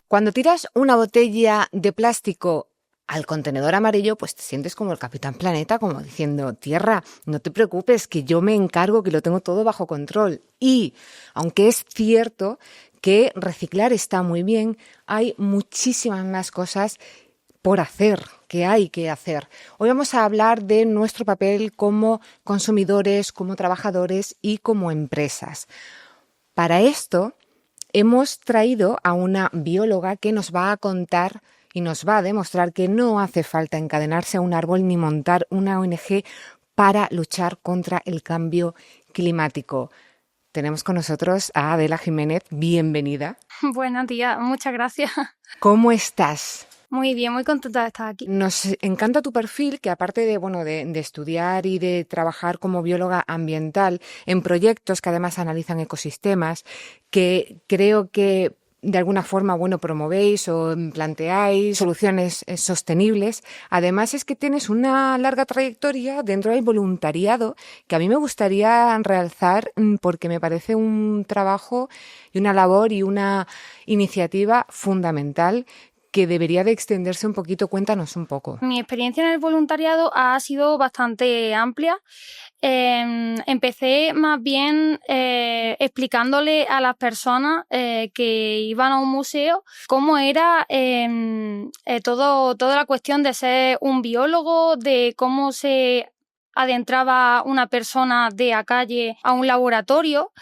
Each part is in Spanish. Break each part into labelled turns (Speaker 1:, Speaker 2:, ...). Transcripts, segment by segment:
Speaker 1: Cuando tiras una botella de plástico al contenedor amarillo, pues te sientes como el Capitán Planeta, como diciendo, Tierra, no te preocupes, que yo me encargo, que lo tengo todo bajo control. Y, aunque es cierto que reciclar está muy bien, hay muchísimas más cosas por hacer, que hay que hacer. Hoy vamos a hablar de nuestro papel como consumidores, como trabajadores y como empresas. Para esto hemos traído a una bióloga que nos va a contar y nos va a demostrar que no hace falta encadenarse a un árbol ni montar una ONG para luchar contra el cambio climático. Tenemos con nosotros a Adela Jiménez. Bienvenida.
Speaker 2: Buenos días, muchas gracias.
Speaker 1: ¿Cómo estás?
Speaker 2: Muy bien, muy contenta de estar aquí.
Speaker 1: Nos encanta tu perfil, que aparte de estudiar y de trabajar como bióloga ambiental en proyectos que además analizan ecosistemas, que creo que de alguna forma, promovéis o planteáis soluciones sostenibles. Además es que tienes una larga trayectoria dentro del voluntariado que a mí me gustaría realzar porque me parece un trabajo y una labor y una iniciativa fundamental que debería de extenderse un poquito. Cuéntanos un poco.
Speaker 2: Mi experiencia en el voluntariado ha sido bastante amplia. Empecé más bien explicándole a las personas que iban a un museo cómo era toda la cuestión de ser un biólogo, de cómo se adentraba una persona de a calle a un laboratorio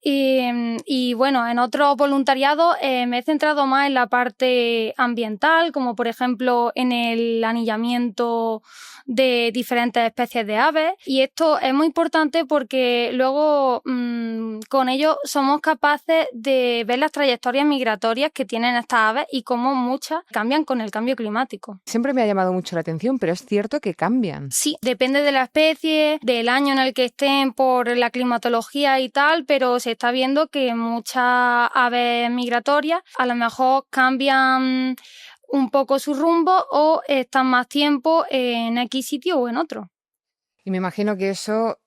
Speaker 2: y bueno, en otros voluntariados me he centrado más en la parte ambiental, como por ejemplo en el anillamiento de diferentes especies de aves, y esto es muy importante porque luego con ello somos capaces de ver las trayectorias migratorias que tienen estas aves y cómo muchas cambian con el cambio climático.
Speaker 1: Siempre me ha llamado mucho la atención, pero es cierto que cambian.
Speaker 2: Sí, depende de la especie, del año en el que estén por la climatología y tal, pero se está viendo que muchas aves migratorias a lo mejor cambian un poco su rumbo o están más tiempo en X sitio o en otro.
Speaker 1: Y me imagino que eso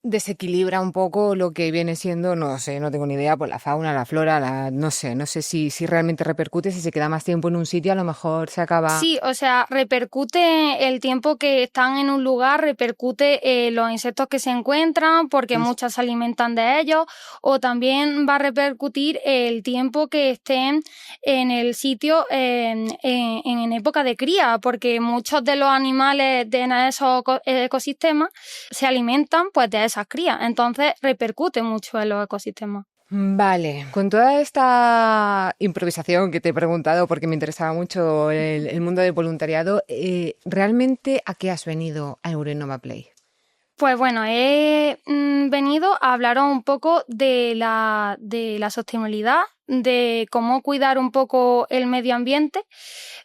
Speaker 1: desequilibra un poco lo que viene siendo, no sé, no tengo ni idea, pues la fauna, la flora, no sé si realmente repercute, si se queda más tiempo en un sitio, a lo mejor se acaba...
Speaker 2: Sí, o sea, repercute el tiempo que están en un lugar, repercute los insectos que se encuentran, porque muchas se alimentan de ellos, o también va a repercutir el tiempo que estén en el sitio en época de cría, porque muchos de los animales de esos ecosistemas se alimentan pues de esas crías, entonces repercute mucho en los ecosistemas.
Speaker 1: Vale, con toda esta improvisación que te he preguntado porque me interesaba mucho el mundo del voluntariado, ¿realmente a qué has venido a Eurenova Play?
Speaker 2: Pues bueno, he venido a hablaros un poco de la sostenibilidad, de cómo cuidar un poco el medio ambiente,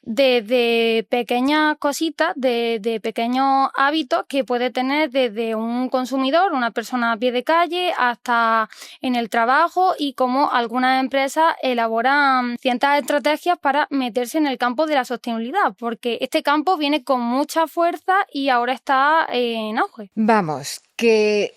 Speaker 2: desde pequeñas cositas, de pequeños hábitos que puede tener desde un consumidor, una persona a pie de calle, hasta en el trabajo, y cómo algunas empresas elaboran ciertas estrategias para meterse en el campo de la sostenibilidad, porque este campo viene con mucha fuerza y ahora está en auge.
Speaker 1: Vamos, que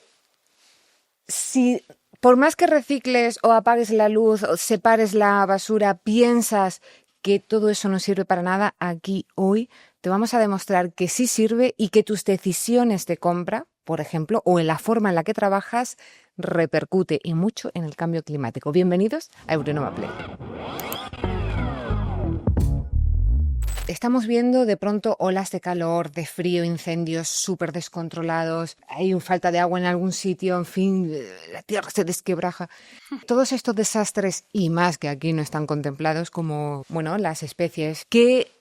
Speaker 1: si por más que recicles o apagues la luz o separes la basura, piensas que todo eso no sirve para nada, aquí hoy te vamos a demostrar que sí sirve y que tus decisiones de compra, por ejemplo, o en la forma en la que trabajas, repercute y mucho en el cambio climático. Bienvenidos a Eurenova Play. Estamos viendo de pronto olas de calor, de frío, incendios súper descontrolados, hay falta de agua en algún sitio, en fin, la tierra se desquebraja. Todos estos desastres y más que aquí no están contemplados como, las especies que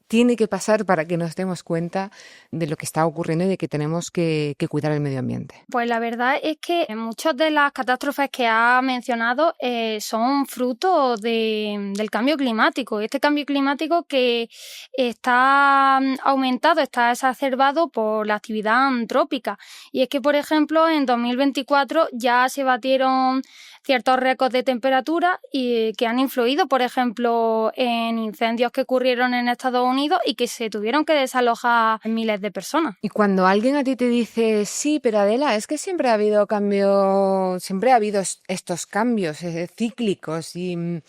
Speaker 1: tiene que pasar para que nos demos cuenta de lo que está ocurriendo y de que tenemos que cuidar el medio ambiente.
Speaker 2: Pues la verdad es que muchas de las catástrofes que ha mencionado son fruto del cambio climático. Este cambio climático que está aumentado, está exacerbado por la actividad antrópica. Y es que, por ejemplo, en 2024 ya se batieron ciertos récords de temperatura y que han influido, por ejemplo, en incendios que ocurrieron en Estados Unidos y que se tuvieron que desalojar miles de personas.
Speaker 1: Y cuando alguien a ti te dice, sí, pero Adela, es que siempre ha habido cambio, siempre ha habido estos cambios cíclicos y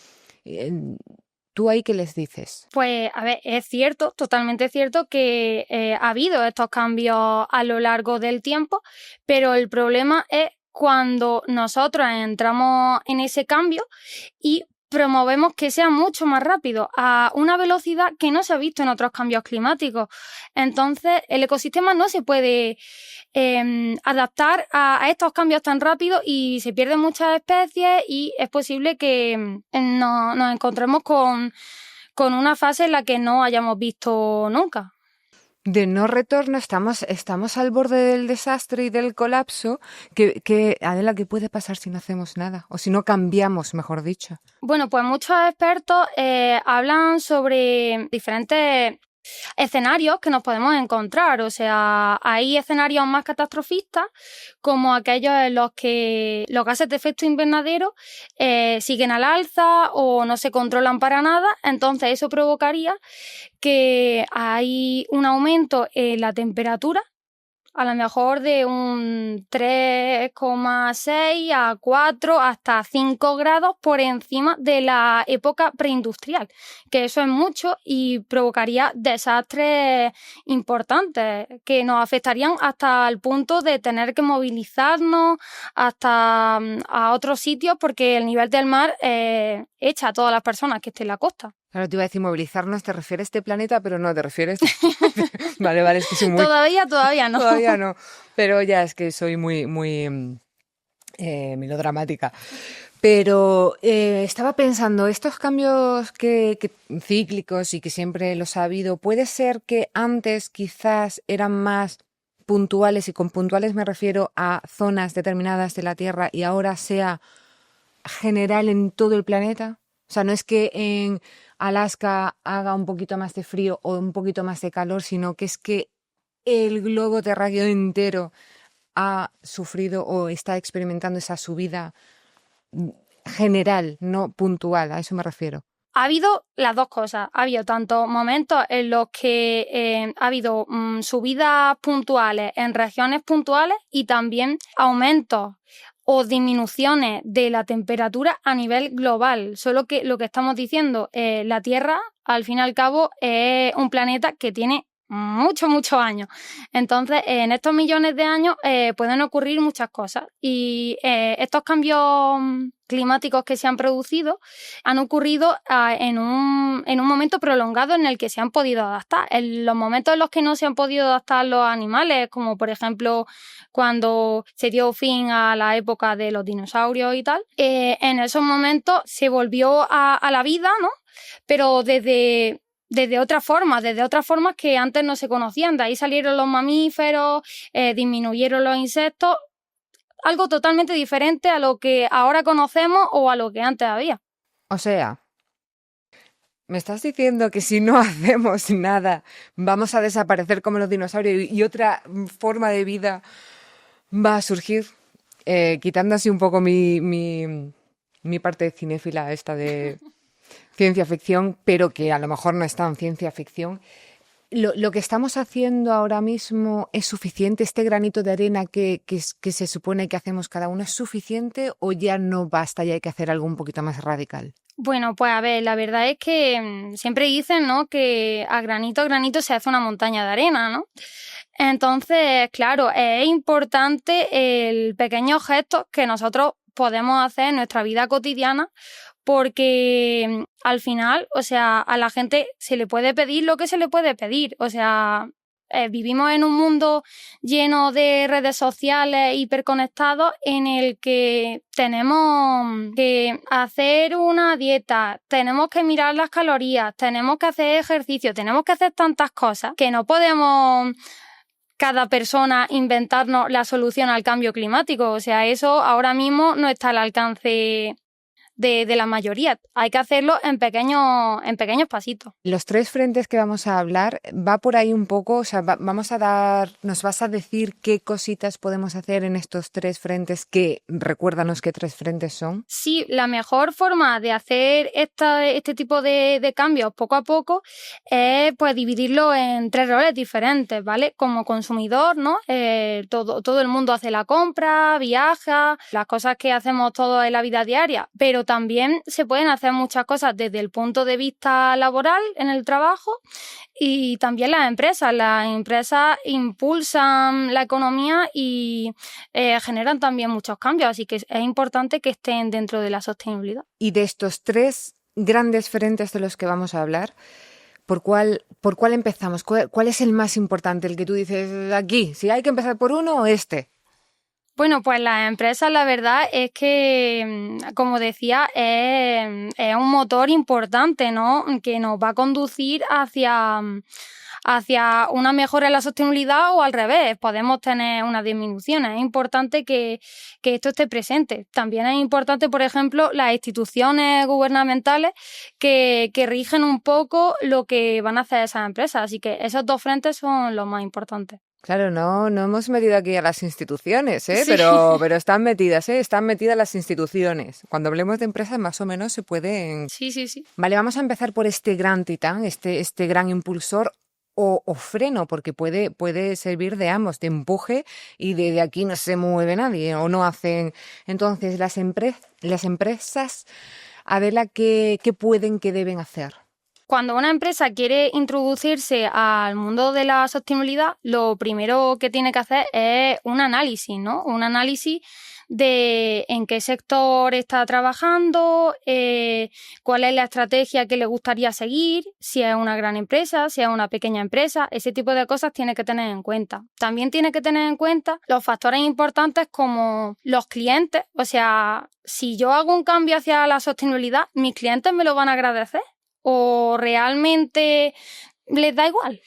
Speaker 1: ¿Tú ahí qué les dices?
Speaker 2: Pues, a ver, es cierto, totalmente cierto que ha habido estos cambios a lo largo del tiempo, pero el problema es cuando nosotros entramos en ese cambio y promovemos que sea mucho más rápido, a una velocidad que no se ha visto en otros cambios climáticos. Entonces, el ecosistema no se puede adaptar a estos cambios tan rápidos y se pierden muchas especies y es posible que nos encontremos con una fase en la que no hayamos visto nunca.
Speaker 1: De no retorno, estamos al borde del desastre y del colapso. Adela, ¿qué puede pasar si no hacemos nada? O si no cambiamos, mejor dicho.
Speaker 2: Bueno, pues muchos expertos hablan sobre diferentes escenarios que nos podemos encontrar. O sea, hay escenarios más catastrofistas, como aquellos en los que los gases de efecto invernadero siguen al alza o no se controlan para nada. Entonces eso provocaría que hay un aumento en la temperatura, a lo mejor de un 3,6 a 4 hasta 5 grados por encima de la época preindustrial, que eso es mucho y provocaría desastres importantes que nos afectarían hasta el punto de tener que movilizarnos hasta a otros sitios porque el nivel del mar echa a todas las personas que estén en la costa.
Speaker 1: Claro, te iba a decir movilizarnos, te refieres a este planeta, pero no, te refieres... Vale, es que soy muy...
Speaker 2: Todavía no.
Speaker 1: Todavía no, pero ya es que soy muy melodramática. Pero estaba pensando, estos cambios que cíclicos y que siempre los ha habido, ¿puede ser que antes quizás eran más puntuales, y con puntuales me refiero a zonas determinadas de la Tierra, y ahora sea general en todo el planeta? O sea, no es que en Alaska haga un poquito más de frío o un poquito más de calor, sino que es que el globo terráqueo entero ha sufrido o está experimentando esa subida general, no puntual, a eso me refiero.
Speaker 2: Ha habido las dos cosas. Ha habido tanto momentos en los que ha habido subidas puntuales en regiones puntuales y también aumentos o disminuciones de la temperatura a nivel global. Solo que lo que estamos diciendo, la Tierra, al fin y al cabo, es un planeta que tiene muchos años. Entonces, en estos millones de años pueden ocurrir muchas cosas y estos cambios climáticos que se han producido han ocurrido en un momento prolongado en el que se han podido adaptar. En los momentos en los que no se han podido adaptar los animales, como por ejemplo cuando se dio fin a la época de los dinosaurios y tal, en esos momentos se volvió a la vida, ¿no? Pero desde otras formas que antes no se conocían. De ahí salieron los mamíferos, disminuyeron los insectos, algo totalmente diferente a lo que ahora conocemos o a lo que antes había.
Speaker 1: O sea, ¿me estás diciendo que si no hacemos nada vamos a desaparecer como los dinosaurios y otra forma de vida va a surgir? Quitando así un poco mi parte cinéfila esta de ciencia ficción, pero que a lo mejor no es tan ciencia ficción. ¿Lo que estamos haciendo ahora mismo es suficiente? ¿Este granito de arena que se supone que hacemos cada uno es suficiente o ya no basta y hay que hacer algo un poquito más radical?
Speaker 2: Bueno, pues a ver, la verdad es que siempre dicen, ¿no?, que a granito se hace una montaña de arena, ¿no? Entonces, claro, es importante el pequeño gesto que nosotros podemos hacer en nuestra vida cotidiana, porque al final, o sea, a la gente se le puede pedir lo que se le puede pedir. O sea, vivimos en un mundo lleno de redes sociales hiperconectados en el que tenemos que hacer una dieta, tenemos que mirar las calorías, tenemos que hacer ejercicio, tenemos que hacer tantas cosas que no podemos cada persona inventarnos la solución al cambio climático. O sea, eso ahora mismo no está al alcance de la mayoría. Hay que hacerlo en pequeños pasitos.
Speaker 1: Los 3 frentes que vamos a hablar, va por ahí un poco, o sea, nos vas a decir qué cositas podemos hacer en estos 3 frentes, que recuérdanos qué 3 frentes son.
Speaker 2: Sí, la mejor forma de hacer este tipo de cambios poco a poco es pues dividirlo en 3 roles diferentes, ¿vale? Como consumidor, ¿no? Todo el mundo hace la compra, viaja, las cosas que hacemos todos en la vida diaria, pero pero también se pueden hacer muchas cosas desde el punto de vista laboral en el trabajo y también las empresas. Las empresas impulsan la economía y generan también muchos cambios, así que es importante que estén dentro de la sostenibilidad.
Speaker 1: Y de estos 3 grandes frentes de los que vamos a hablar, ¿por cuál empezamos? ¿Cuál es el más importante? El que tú dices aquí, si hay que empezar por uno o este.
Speaker 2: Bueno, pues las empresas, la verdad es que, como decía, es un motor importante, ¿no? Que nos va a conducir hacia una mejora en la sostenibilidad o al revés, podemos tener una disminución. Es importante que esto esté presente. También es importante, por ejemplo, las instituciones gubernamentales que rigen un poco lo que van a hacer esas empresas. Así que esos 2 frentes son los más importantes.
Speaker 1: Claro, no hemos metido aquí a las instituciones,
Speaker 2: Sí.
Speaker 1: pero están metidas, están metidas las instituciones. Cuando hablemos de empresas más o menos se pueden...
Speaker 2: Sí.
Speaker 1: Vale, vamos a empezar por este gran titán, este gran impulsor o freno, porque puede servir de ambos, de empuje y de aquí no se mueve nadie o no hacen... Entonces, las empresas, Adela, ¿qué pueden, qué deben hacer?
Speaker 2: Cuando una empresa quiere introducirse al mundo de la sostenibilidad, lo primero que tiene que hacer es un análisis, ¿no? Un análisis de en qué sector está trabajando, cuál es la estrategia que le gustaría seguir, si es una gran empresa, si es una pequeña empresa, ese tipo de cosas tiene que tener en cuenta. También tiene que tener en cuenta los factores importantes como los clientes, o sea, si yo hago un cambio hacia la sostenibilidad, ¿mis clientes me lo van a agradecer? ¿O realmente les da igual?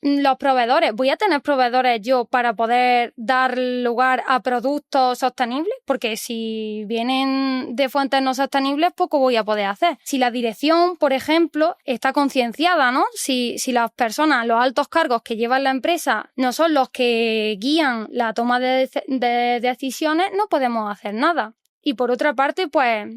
Speaker 2: Los proveedores, ¿voy a tener proveedores yo para poder dar lugar a productos sostenibles? Porque si vienen de fuentes no sostenibles, poco voy a poder hacer. Si la dirección, por ejemplo, está concienciada, ¿no? Si las personas, los altos cargos que llevan la empresa no son los que guían la toma de decisiones, no podemos hacer nada. Y por otra parte, pues...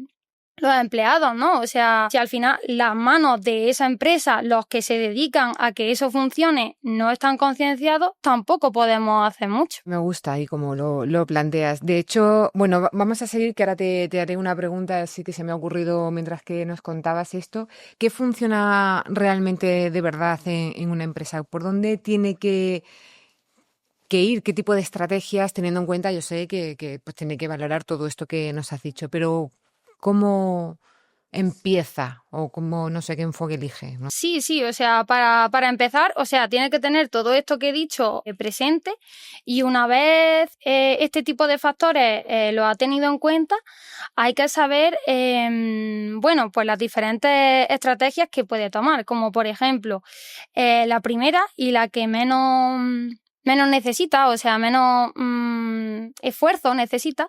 Speaker 2: los empleados, ¿no? O sea, si al final las manos de esa empresa, los que se dedican a que eso funcione, no están concienciados, tampoco podemos hacer mucho.
Speaker 1: Me gusta ahí como lo planteas. De hecho, bueno, vamos a seguir, que ahora te haré una pregunta así que se me ha ocurrido mientras que nos contabas esto. ¿Qué funciona realmente de verdad en una empresa? ¿Por dónde tiene que ir? ¿Qué tipo de estrategias? Teniendo en cuenta, yo sé que pues tiene que valorar todo esto que nos has dicho, pero ¿cómo empieza? O cómo, no sé qué enfoque elige, ¿no?
Speaker 2: Sí, o sea, para empezar, o sea, tiene que tener todo esto que he dicho presente y una vez este tipo de factores lo ha tenido en cuenta, hay que saber, bueno, pues las diferentes estrategias que puede tomar, como por ejemplo, la primera y la que menos necesita, o sea, menos esfuerzo necesita,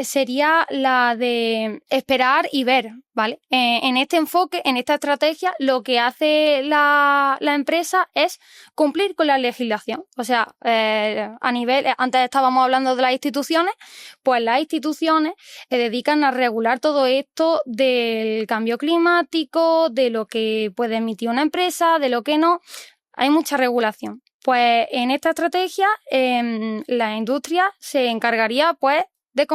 Speaker 2: sería la de esperar y ver, ¿vale? En este enfoque, en esta estrategia, lo que hace la empresa es cumplir con la legislación. O sea, a nivel, antes estábamos hablando de las instituciones, pues las instituciones se dedican a regular todo esto del cambio climático, de lo que puede emitir una empresa, de lo que no. Hay mucha regulación. Pues en esta estrategia la industria se encargaría pues de...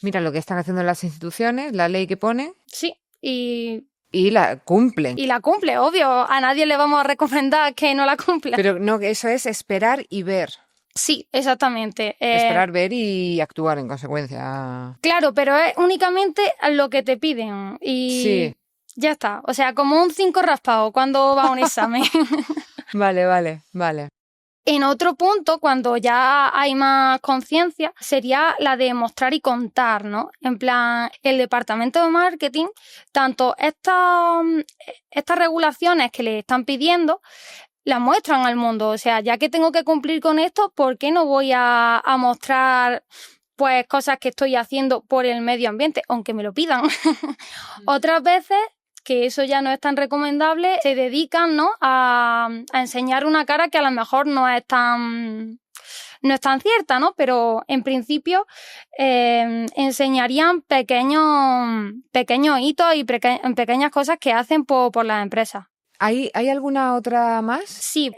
Speaker 1: Mira lo que están haciendo las instituciones, la ley que ponen.
Speaker 2: Sí, y
Speaker 1: la cumplen.
Speaker 2: Y la cumple, obvio. A nadie le vamos a recomendar que no la cumpla.
Speaker 1: Pero no, eso es esperar y ver.
Speaker 2: Sí, exactamente.
Speaker 1: Esperar, ver y actuar en consecuencia.
Speaker 2: Claro, pero es únicamente lo que te piden. Y
Speaker 1: sí.
Speaker 2: Ya está. O sea, como un 5 raspado cuando va a un examen.
Speaker 1: Vale.
Speaker 2: En otro punto, cuando ya hay más conciencia, sería la de mostrar y contar, ¿no? En plan, el departamento de marketing, tanto estas regulaciones que le están pidiendo, las muestran al mundo. O sea, ya que tengo que cumplir con esto, ¿por qué no voy a mostrar pues cosas que estoy haciendo por el medio ambiente, aunque me lo pidan? Otras veces, que eso ya no es tan recomendable, se dedican, ¿no?, a enseñar una cara que a lo mejor no es tan cierta, ¿no? Pero en principio enseñarían pequeños hitos y pequeñas cosas que hacen por las empresas.
Speaker 1: ¿Hay alguna otra más?
Speaker 2: Sí,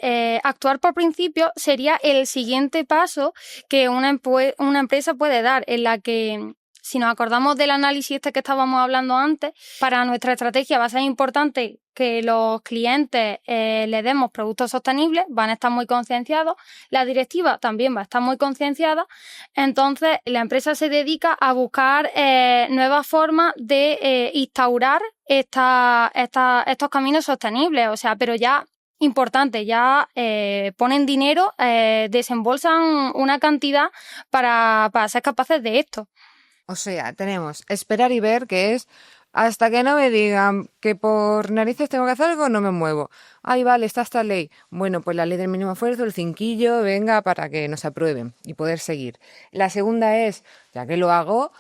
Speaker 2: actuar por principio sería el siguiente paso que una empresa puede dar, en la que si nos acordamos del análisis este que estábamos hablando antes, para nuestra estrategia va a ser importante que los clientes les demos productos sostenibles, van a estar muy concienciados, la directiva también va a estar muy concienciada, entonces la empresa se dedica a buscar nuevas formas de instaurar estos caminos sostenibles, o sea, pero ya importante, ya ponen dinero, desembolsan una cantidad para ser capaces de esto.
Speaker 1: O sea, tenemos esperar y ver, que es hasta que no me digan que por narices tengo que hacer algo, no me muevo. Ay, vale, está esta ley. Bueno, pues la ley del mínimo esfuerzo, el cinquillo, venga, para que nos aprueben y poder seguir. La segunda es, ya que lo hago,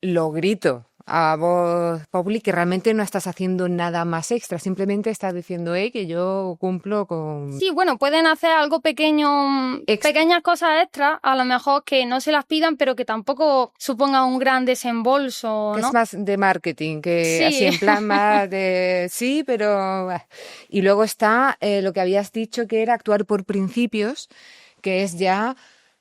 Speaker 1: lo grito a voz pública, que realmente no estás haciendo nada más extra, simplemente estás diciendo, que yo cumplo con...
Speaker 2: Sí, bueno, pueden hacer algo pequeño, pequeñas cosas extras, a lo mejor que no se las pidan, pero que tampoco suponga un gran desembolso,
Speaker 1: Que
Speaker 2: ¿no?
Speaker 1: es más de marketing, que
Speaker 2: Sí.
Speaker 1: así en plan más de... Sí, pero... Y luego está lo que habías dicho, que era actuar por principios, que es ya...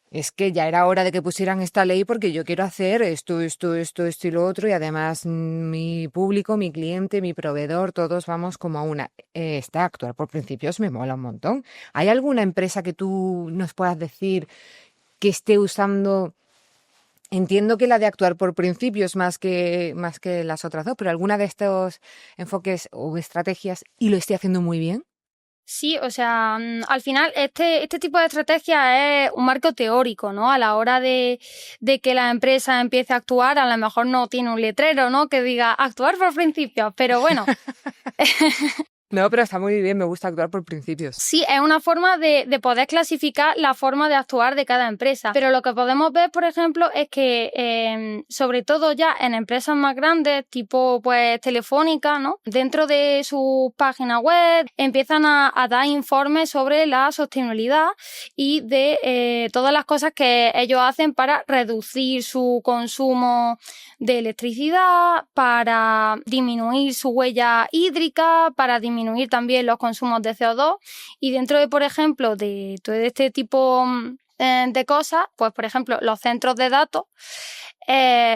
Speaker 1: Es que ya era hora de que pusieran esta ley porque yo quiero hacer esto y lo otro, y además mi público, mi cliente, mi proveedor, todos vamos como a una. Esta actuar por principios me mola un montón. ¿Hay alguna empresa que tú nos puedas decir que esté usando? Entiendo que la de actuar por principios más que las otras dos, pero alguna de estos enfoques o estrategias y lo esté haciendo muy bien.
Speaker 2: Sí, o sea, al final este tipo de estrategia es un marco teórico, ¿no? A la hora de que la empresa empiece a actuar, a lo mejor no tiene un letrero, ¿no? Que diga actuar por principios, pero bueno.
Speaker 1: No, pero está muy bien, me gusta actuar por principios.
Speaker 2: Sí, es una forma de poder clasificar la forma de actuar de cada empresa. Pero lo que podemos ver, por ejemplo, es que sobre todo ya en empresas más grandes, tipo pues Telefónica, ¿no? Dentro de su página web empiezan a dar informes sobre la sostenibilidad y de todas las cosas que ellos hacen para reducir su consumo de electricidad, para disminuir su huella hídrica, para disminuir también los consumos de CO2, y dentro de, por ejemplo, de todo este tipo de cosas, pues por ejemplo los centros de datos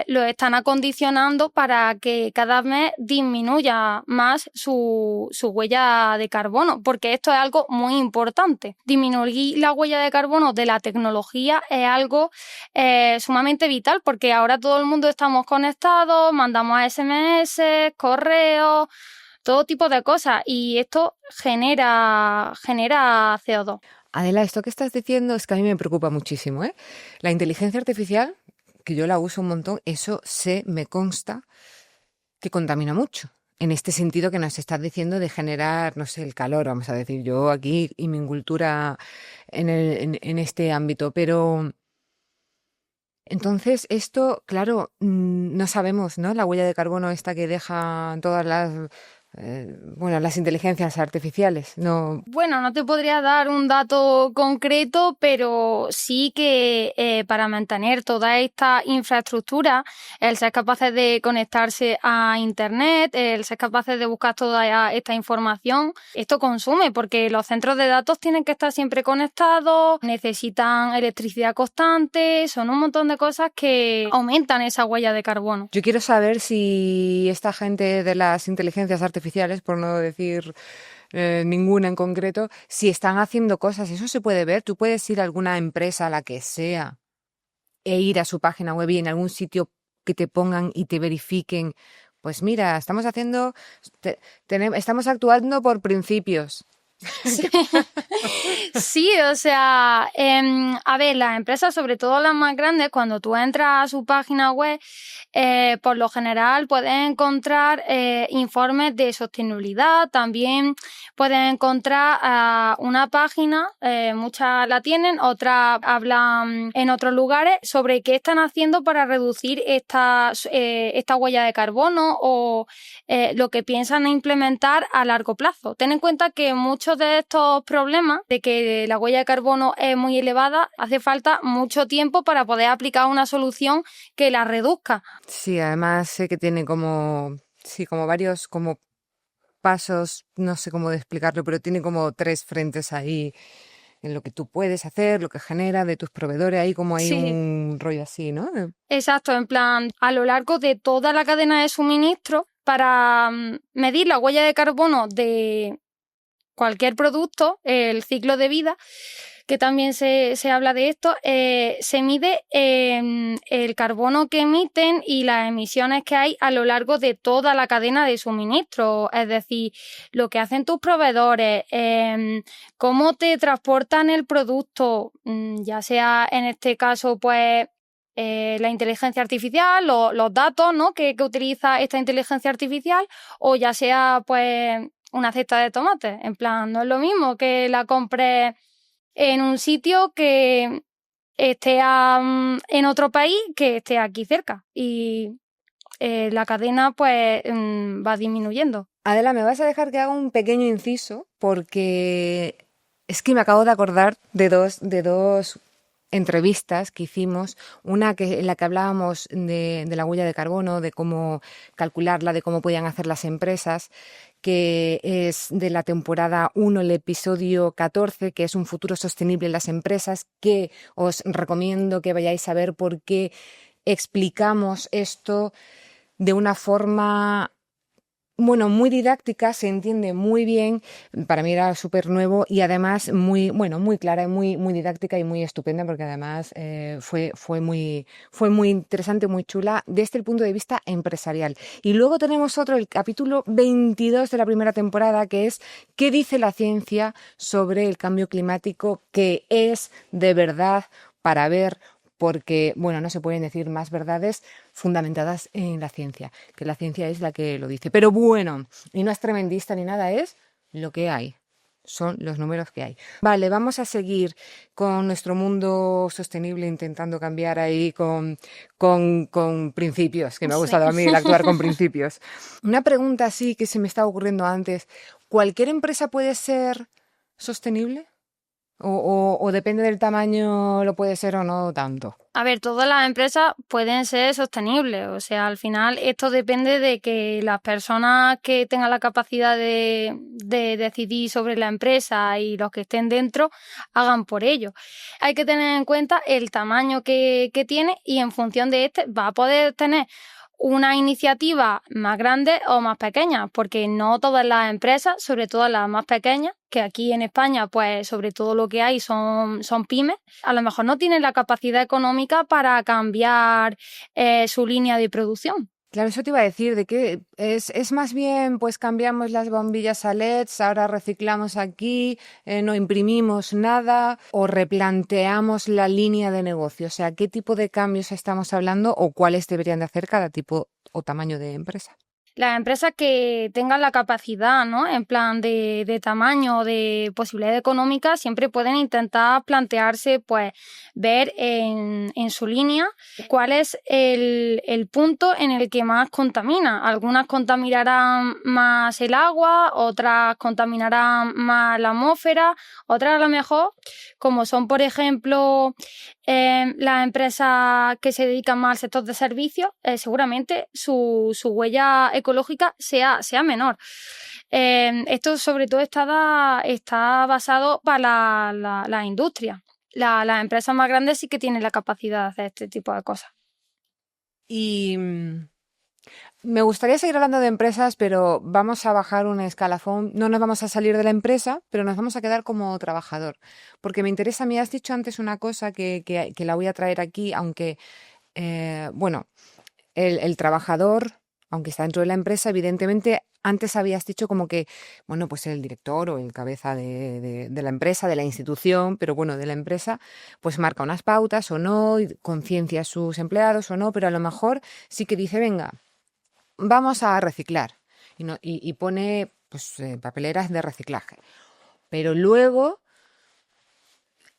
Speaker 2: los están acondicionando para que cada vez disminuya más su huella de carbono, porque esto es algo muy importante. Disminuir la huella de carbono de la tecnología es algo sumamente vital, porque ahora todo el mundo estamos conectados, mandamos SMS, correos, todo tipo de cosas, y esto genera CO2.
Speaker 1: Adela, esto que estás diciendo es que a mí me preocupa muchísimo, ¿eh? La inteligencia artificial, que yo la uso un montón, eso me consta que contamina mucho. En este sentido que nos estás diciendo de generar, no sé, el calor, vamos a decir yo aquí, y mi cultura en este ámbito. Pero entonces esto, claro, no sabemos, ¿no? La huella de carbono esta que dejan todas las inteligencias artificiales. No.
Speaker 2: Bueno, no te podría dar un dato concreto, pero sí que para mantener toda esta infraestructura, el ser capaces de conectarse a Internet, el ser capaces de buscar toda esta información, esto consume, porque los centros de datos tienen que estar siempre conectados, necesitan electricidad constante, son un montón de cosas que aumentan esa huella de carbono.
Speaker 1: Yo quiero saber si esta gente de las inteligencias artificiales, por no decir ninguna en concreto, si están haciendo cosas. Eso se puede ver. Tú puedes ir a alguna empresa, a la que sea, e ir a su página web y en algún sitio que te pongan y te verifiquen. Pues mira, estamos actuando por principios.
Speaker 2: Sí. Sí, o sea, a ver, las empresas, sobre todo las más grandes, cuando tú entras a su página web, por lo general puedes encontrar informes de sostenibilidad, también puedes encontrar una página, muchas la tienen, otras hablan en otros lugares sobre qué están haciendo para reducir esta huella de carbono o lo que piensan implementar a largo plazo. Ten en cuenta que muchos de estos problemas de que la huella de carbono es muy elevada, hace falta mucho tiempo para poder aplicar una solución que la reduzca.
Speaker 1: Sí, además sé que tiene como varios como pasos, no sé cómo explicarlo, pero tiene como 3 frentes ahí en lo que tú puedes hacer, lo que genera de tus proveedores, ahí como hay
Speaker 2: Sí,
Speaker 1: un rollo así, ¿no?
Speaker 2: exacto, en plan, a lo largo de toda la cadena de suministro, para medir la huella de carbono de cualquier producto, el ciclo de vida, que también se habla de esto, se mide el carbono que emiten y las emisiones que hay a lo largo de toda la cadena de suministro, es decir, lo que hacen tus proveedores, cómo te transportan el producto, ya sea en este caso, pues la inteligencia artificial, los datos, ¿no?, que utiliza esta inteligencia artificial, o ya sea pues una cesta de tomates. En plan, no es lo mismo que la compres en un sitio que esté en otro país que esté aquí cerca. Y la cadena pues va disminuyendo.
Speaker 1: Adela, ¿me vas a dejar que haga un pequeño inciso? Porque es que me acabo de acordar de dos entrevistas que hicimos, una en la que hablábamos de la huella de carbono, de cómo calcularla, de cómo podían hacer las empresas, que es de la temporada 1, el episodio 14, que es un futuro sostenible en las empresas, que os recomiendo que vayáis a ver porque explicamos esto de una forma, bueno, muy didáctica, se entiende muy bien. Para mí era súper nuevo y además muy, bueno, muy clara y muy didáctica y muy estupenda, porque además fue muy interesante, muy chula desde el punto de vista empresarial. Y luego tenemos otro, el capítulo 22 de la primera temporada, que es ¿qué dice la ciencia sobre el cambio climático? Que es de verdad para ver, porque, bueno, no se pueden decir más verdades fundamentadas en la ciencia, que la ciencia es la que lo dice. Pero bueno, y no es tremendista ni nada, es lo que hay. Son los números que hay. Vale, vamos a seguir con nuestro mundo sostenible, intentando cambiar ahí con principios, que me ha
Speaker 2: Sí.
Speaker 1: gustado a mí el actuar con principios. Una pregunta así que se me estaba ocurriendo antes. ¿Cualquier empresa puede ser sostenible? ¿O depende del tamaño, lo puede ser o no tanto?
Speaker 2: A ver, todas las empresas pueden ser sostenibles, o sea, al final esto depende de que las personas que tengan la capacidad de decidir sobre la empresa y los que estén dentro hagan por ello. Hay que tener en cuenta el tamaño que tiene y en función de este va a poder tener una iniciativa más grande o más pequeña, porque no todas las empresas, sobre todo las más pequeñas, que aquí en España, pues sobre todo lo que hay son pymes, a lo mejor no tienen la capacidad económica para cambiar su línea de producción.
Speaker 1: Claro, eso te iba a decir, de que es más bien, pues cambiamos las bombillas a LEDs, ahora reciclamos aquí, no imprimimos nada, o replanteamos la línea de negocio. O sea, ¿qué tipo de cambios estamos hablando o cuáles deberían de hacer cada tipo o tamaño de empresa?
Speaker 2: Las empresas que tengan la capacidad, ¿no?, en plan de tamaño o de posibilidad económica, siempre pueden intentar plantearse, pues, ver en su línea cuál es el punto en el que más contamina. Algunas contaminarán más el agua, otras contaminarán más la atmósfera, otras a lo mejor, como son, por ejemplo, las empresas que se dedican más al sector de servicios, seguramente su huella ecológica sea menor. Esto sobre todo está basado para la industria. Las empresas más grandes sí que tienen la capacidad de hacer este tipo de cosas.
Speaker 1: Y me gustaría seguir hablando de empresas, pero vamos a bajar un escalafón. No nos vamos a salir de la empresa, pero nos vamos a quedar como trabajador. Porque me interesa, me has dicho antes una cosa que la voy a traer aquí, aunque, bueno, el trabajador, aunque está dentro de la empresa, evidentemente, antes habías dicho como que, bueno, pues el director o el cabeza de la empresa, de la institución, pero bueno, de la empresa, pues marca unas pautas o no, y conciencia a sus empleados o no, pero a lo mejor sí que dice, venga, vamos a reciclar. Y pone pues, papeleras de reciclaje. Pero luego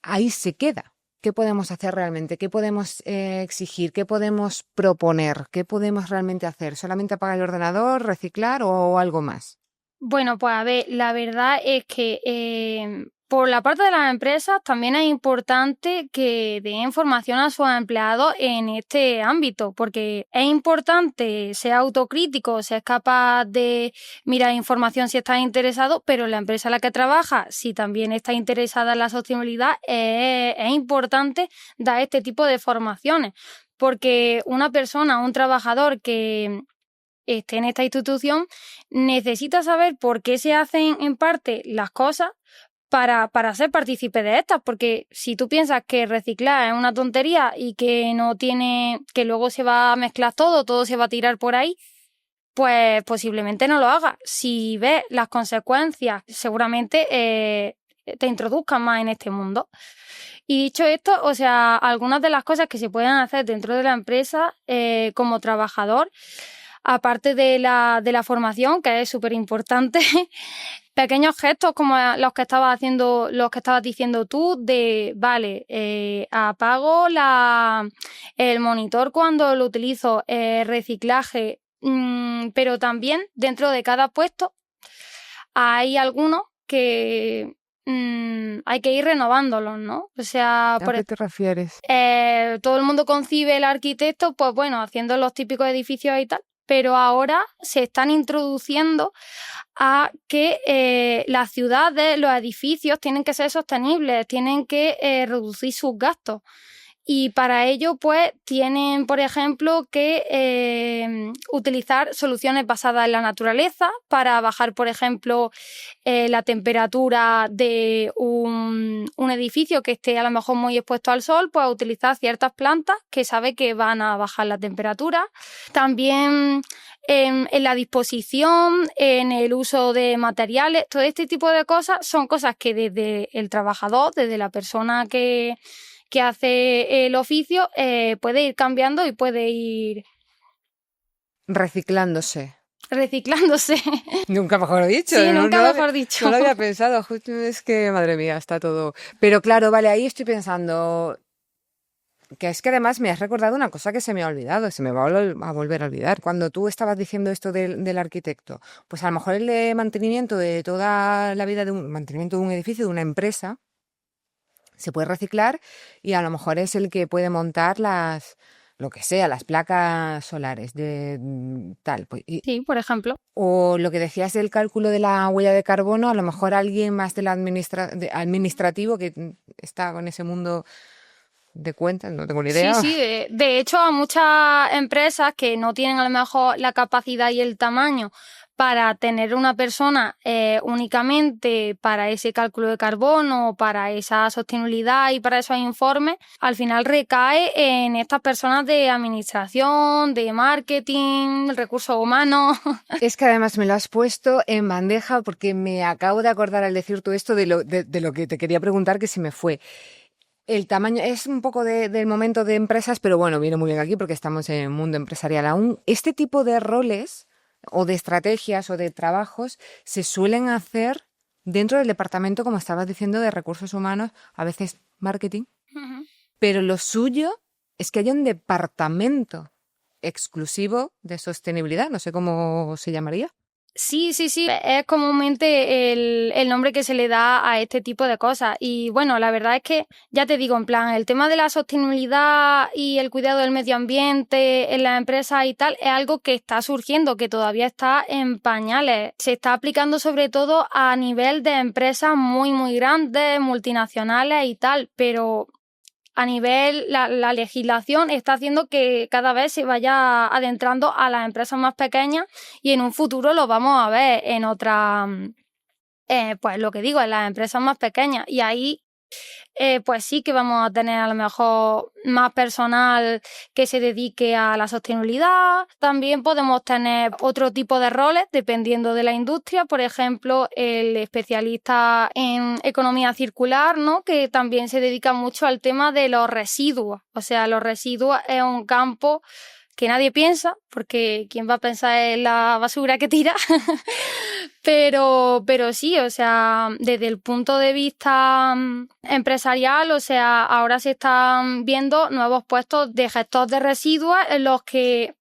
Speaker 1: ahí se queda. ¿Qué podemos hacer realmente? ¿Qué podemos exigir? ¿Qué podemos proponer? ¿Qué podemos realmente hacer? ¿Solamente apagar el ordenador, reciclar o algo más?
Speaker 2: Bueno, pues a ver, la verdad es que por la parte de las empresas también es importante que den formación a sus empleados en este ámbito, porque es importante ser autocrítico, ser capaz de mirar información si estás interesado, pero la empresa en la que trabajas, si también está interesada en la sostenibilidad, es importante dar este tipo de formaciones, porque una persona, un trabajador que esté en esta institución necesita saber por qué se hacen en parte las cosas para ser partícipe de estas, porque si tú piensas que reciclar es una tontería y que no tiene, que luego se va a mezclar todo se va a tirar por ahí, pues posiblemente no lo hagas. Si ves las consecuencias, seguramente te introduzcan más en este mundo. Y dicho esto, o sea, algunas de las cosas que se pueden hacer dentro de la empresa como trabajador, aparte de la formación, que es súper importante, pequeños gestos como los que estabas diciendo tú, de vale, apago el monitor cuando lo utilizo, reciclaje, pero también dentro de cada puesto hay algunos que hay que ir renovándolos, ¿no? O sea,
Speaker 1: ¿A qué te refieres?
Speaker 2: todo el mundo concibe el arquitecto, pues bueno, haciendo los típicos edificios y tal, pero ahora se están introduciendo a que las ciudades, los edificios tienen que ser sostenibles, tienen que reducir sus gastos. Y para ello, pues, tienen, por ejemplo, que utilizar soluciones basadas en la naturaleza para bajar, por ejemplo, la temperatura de un edificio que esté a lo mejor muy expuesto al sol, pues utilizar ciertas plantas que sabe que van a bajar la temperatura. También en la disposición, en el uso de materiales, todo este tipo de cosas son cosas que desde el trabajador, desde la persona que hace el oficio, puede ir cambiando y puede ir
Speaker 1: Reciclándose.
Speaker 2: Nunca
Speaker 1: mejor dicho.
Speaker 2: Sí, nunca mejor dicho.
Speaker 1: No lo había pensado, justo es que, madre mía, está todo... Pero claro, vale, ahí estoy pensando que es que además me has recordado una cosa que se me ha olvidado, se me va a volver a olvidar. Cuando tú estabas diciendo esto del arquitecto, pues a lo mejor el de mantenimiento de toda la vida, mantenimiento de un edificio, de una empresa, se puede reciclar y a lo mejor es el que puede montar las placas solares de tal. Pues,
Speaker 2: sí, por ejemplo.
Speaker 1: O lo que decías del cálculo de la huella de carbono, a lo mejor alguien más del administrativo que está con ese mundo de cuentas, no tengo ni idea.
Speaker 2: Sí, de hecho a muchas empresas que no tienen a lo mejor la capacidad y el tamaño para tener una persona únicamente para ese cálculo de carbono, para esa sostenibilidad y para esos informes, al final recae en estas personas de administración, de marketing, recursos humanos.
Speaker 1: Es que además me lo has puesto en bandeja porque me acabo de acordar al decir todo esto de lo que te quería preguntar, que se me fue. El tamaño es un poco del momento de empresas, pero bueno, viene muy bien aquí porque estamos en el mundo empresarial aún. Este tipo de roles o de estrategias o de trabajos se suelen hacer dentro del departamento, como estabas diciendo, de recursos humanos, a veces marketing, pero lo suyo es que haya un departamento exclusivo de sostenibilidad, no sé cómo se llamaría.
Speaker 2: Sí, es comúnmente el nombre que se le da a este tipo de cosas. Y bueno, la verdad es que, ya te digo, en plan, el tema de la sostenibilidad y el cuidado del medio ambiente en las empresas y tal es algo que está surgiendo, que todavía está en pañales. Se está aplicando sobre todo a nivel de empresas muy, muy grandes, multinacionales y tal, pero a nivel, la legislación está haciendo que cada vez se vaya adentrando a las empresas más pequeñas y en un futuro lo vamos a ver en otras, pues lo que digo, en las empresas más pequeñas. Y ahí, pues sí que vamos a tener a lo mejor más personal que se dedique a la sostenibilidad. También podemos tener otro tipo de roles dependiendo de la industria, por ejemplo, el especialista en economía circular, ¿no? Que también se dedica mucho al tema de los residuos. O sea, los residuos es un campo que nadie piensa, porque ¿quién va a pensar en la basura que tira? Pero sí, o sea, desde el punto de vista empresarial, o sea, ahora se están viendo nuevos puestos de gestor de residuos en los que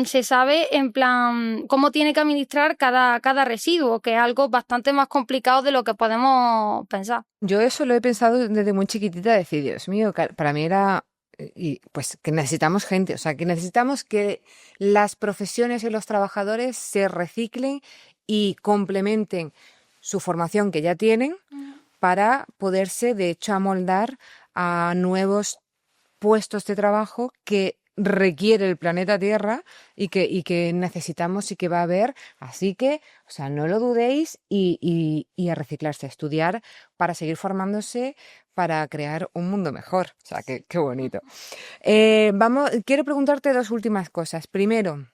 Speaker 2: se sabe en plan cómo tiene que administrar cada residuo, que es algo bastante más complicado de lo que podemos pensar.
Speaker 1: Yo eso lo he pensado desde muy chiquitita, decir, Dios mío, para mí era, y pues que necesitamos gente, o sea, que necesitamos que las profesiones y los trabajadores se reciclen y complementen su formación que ya tienen para poderse, de hecho, amoldar a nuevos puestos de trabajo que requiere el planeta Tierra y que necesitamos y que va a haber. Así que, o sea, no lo dudéis y a reciclarse, a estudiar para seguir formándose para crear un mundo mejor. O sea, qué bonito. Quiero preguntarte dos últimas cosas. Primero,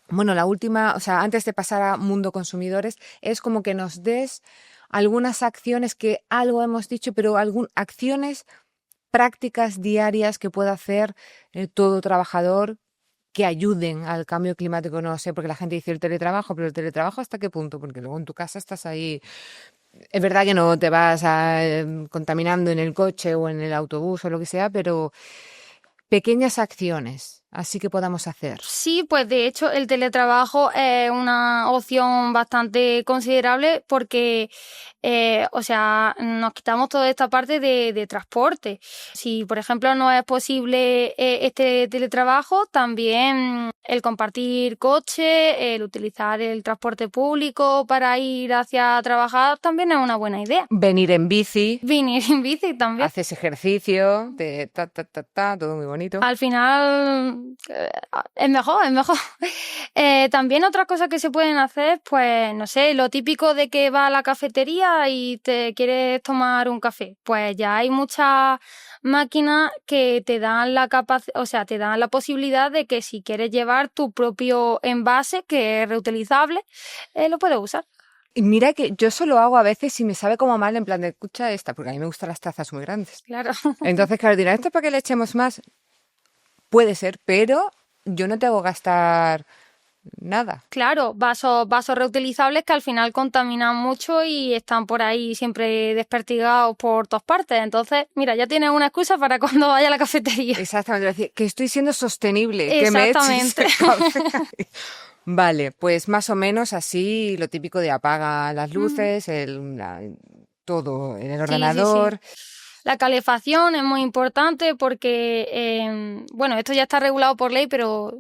Speaker 1: bueno, la última, o sea, antes de pasar a mundo consumidores, es como que nos des algunas acciones que algo hemos dicho, pero acciones prácticas diarias que pueda hacer todo trabajador que ayuden al cambio climático. No sé, porque la gente dice el teletrabajo, pero el teletrabajo ¿hasta qué punto? Porque luego en tu casa estás ahí. Es verdad que no te vas contaminando en el coche o en el autobús o lo que sea, pero pequeñas acciones así que podamos hacer.
Speaker 2: Sí, pues de hecho el teletrabajo es una opción bastante considerable porque, o sea, nos quitamos toda esta parte de transporte. Si, por ejemplo, no es posible este teletrabajo, también el compartir coche, el utilizar el transporte público para ir hacia trabajar también es una buena idea.
Speaker 1: Venir en bici.
Speaker 2: Venir en bici también.
Speaker 1: Haces ejercicio, todo muy bonito.
Speaker 2: Al final es mejor, es mejor. También otra cosa que se pueden hacer, pues no sé, lo típico de que vas a la cafetería y te quieres tomar un café. Pues ya hay muchas máquinas que te dan o sea, te dan la posibilidad de que si quieres llevar tu propio envase, que es reutilizable, lo puedes usar.
Speaker 1: Y mira que yo solo hago a veces y me sabe como mal, en plan de, escucha esta, porque a mí me gustan las tazas muy grandes.
Speaker 2: Claro.
Speaker 1: Entonces, claro, dirán, ¿esto para qué le echemos más? Puede ser, pero yo no te hago gastar nada.
Speaker 2: Claro, vasos reutilizables que al final contaminan mucho y están por ahí siempre desperdigados por todas partes. Entonces, mira, ya tienes una excusa para cuando vaya a la cafetería.
Speaker 1: Exactamente, decir que estoy siendo sostenible,
Speaker 2: exactamente.
Speaker 1: Que me eches café. Vale, pues más o menos así lo típico de apaga las luces, todo en el ordenador.
Speaker 2: Sí. La calefacción es muy importante porque, bueno, esto ya está regulado por ley, pero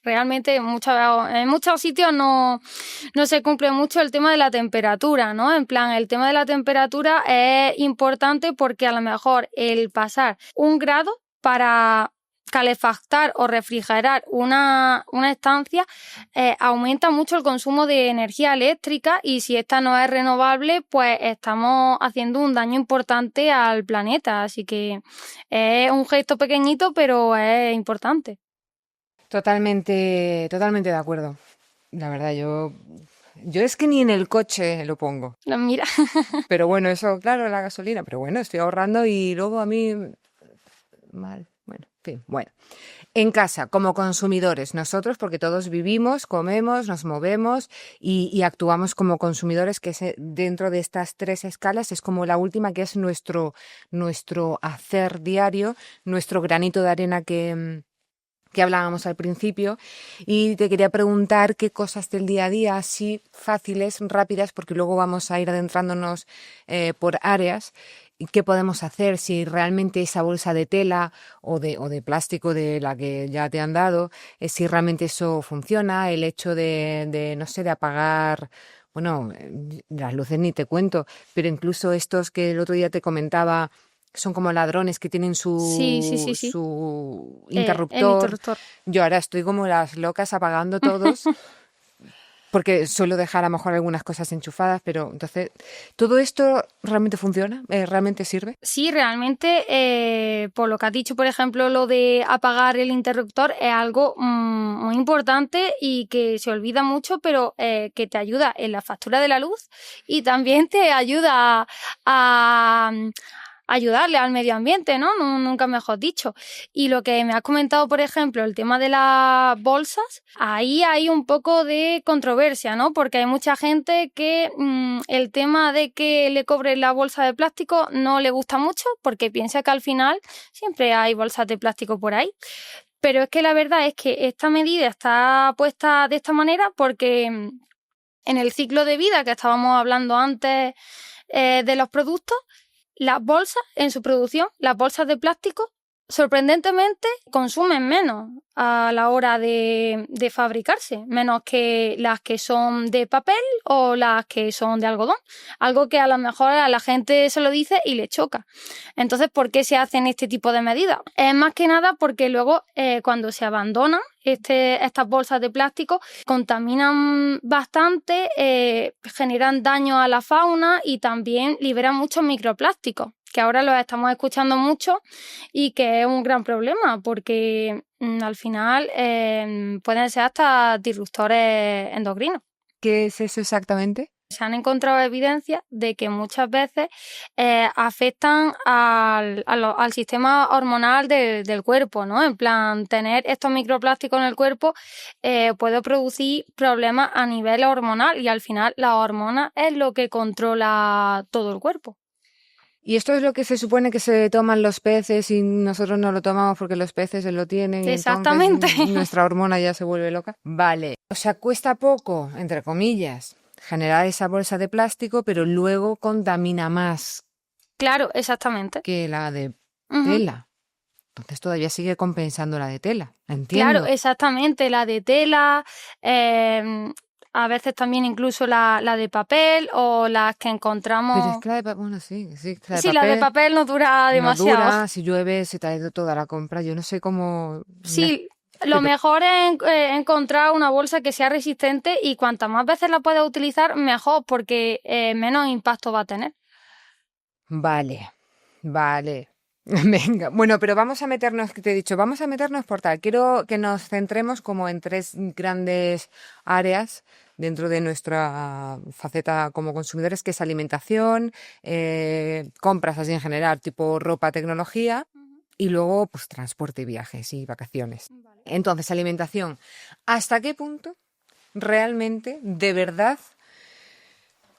Speaker 2: realmente en muchos sitios no se cumple mucho el tema de la temperatura, ¿no? En plan, el tema de la temperatura es importante porque a lo mejor el pasar 1 grado para calefactar o refrigerar una estancia aumenta mucho el consumo de energía eléctrica y si esta no es renovable, pues estamos haciendo un daño importante al planeta. Así que es un gesto pequeñito, pero es importante.
Speaker 1: Totalmente de acuerdo. La verdad, yo es que ni en el coche lo pongo.
Speaker 2: Mira.
Speaker 1: Pero bueno, eso, claro, la gasolina. Pero bueno, estoy ahorrando y luego a mí mal. Bueno, en fin, bueno. En casa, como consumidores, nosotros, porque todos vivimos, comemos, nos movemos y actuamos como consumidores, que es dentro de estas 3 escalas, es como la última, que es nuestro hacer diario, nuestro granito de arena que hablábamos al principio, y te quería preguntar qué cosas del día a día, así fáciles, rápidas, porque luego vamos a ir adentrándonos por áreas, qué podemos hacer, si realmente esa bolsa de tela o de plástico de la que ya te han dado, si realmente eso funciona, el hecho de no sé, de apagar. Bueno, las luces ni te cuento, pero incluso estos que el otro día te comentaba, son como ladrones que tienen su interruptor. Yo ahora estoy como las locas apagando todos porque suelo dejar a lo mejor algunas cosas enchufadas, pero entonces, ¿todo esto realmente funciona? ¿Realmente sirve?
Speaker 2: Sí, realmente, por lo que has dicho, por ejemplo, lo de apagar el interruptor es algo muy importante y que se olvida mucho, pero que te ayuda en la factura de la luz y también te ayuda a ayudarle al medio ambiente, ¿no? Nunca mejor dicho. Y lo que me has comentado, por ejemplo, el tema de las bolsas, ahí hay un poco de controversia, ¿no? Porque hay mucha gente que el tema de que le cobren la bolsa de plástico no le gusta mucho porque piensa que al final siempre hay bolsas de plástico por ahí. Pero es que la verdad es que esta medida está puesta de esta manera porque en el ciclo de vida que estábamos hablando antes de los productos, las bolsas en su producción, las bolsas de plástico, sorprendentemente consumen menos a la hora de fabricarse, menos que las que son de papel o las que son de algodón, algo que a lo mejor a la gente se lo dice y le choca. Entonces, ¿por qué se hacen este tipo de medidas? Es más que nada porque luego cuando se abandonan estas bolsas de plástico contaminan bastante, generan daño a la fauna y también liberan muchos microplásticos, que ahora los estamos escuchando mucho y que es un gran problema porque al final pueden ser hasta disruptores endocrinos.
Speaker 1: ¿Qué es eso exactamente?
Speaker 2: Se han encontrado evidencias de que muchas veces afectan al sistema hormonal del cuerpo, ¿no? En plan, tener estos microplásticos en el cuerpo puede producir problemas a nivel hormonal y al final la hormona es lo que controla todo el cuerpo.
Speaker 1: Y esto es lo que se supone que se toman los peces y nosotros no lo tomamos porque los peces lo tienen.
Speaker 2: Exactamente.
Speaker 1: Y entonces nuestra hormona ya se vuelve loca. Vale. O sea, cuesta poco, entre comillas, generar esa bolsa de plástico, pero luego contamina más.
Speaker 2: Claro, exactamente.
Speaker 1: Que la de tela. Entonces todavía sigue compensando la de tela. Entiendo.
Speaker 2: Claro, exactamente. La de tela, a veces también incluso la de papel o las que encontramos.
Speaker 1: Pero es que la de papel, bueno, sí. La de
Speaker 2: sí,
Speaker 1: papel,
Speaker 2: la de papel no dura demasiado.
Speaker 1: No dura, si llueve se te ha ido toda la compra. Yo no sé cómo.
Speaker 2: Sí. Lo mejor es encontrar una bolsa que sea resistente y cuantas más veces la puedas utilizar, mejor, porque menos impacto va a tener.
Speaker 1: Vale. Venga, bueno, pero vamos a meternos, que te he dicho, vamos a meternos por tal. Quiero que nos centremos como en 3 grandes áreas dentro de nuestra faceta como consumidores, que es alimentación, compras así en general, tipo ropa, tecnología. Y luego, pues, transporte, viajes y vacaciones. Vale. Entonces, alimentación. ¿Hasta qué punto realmente, de verdad,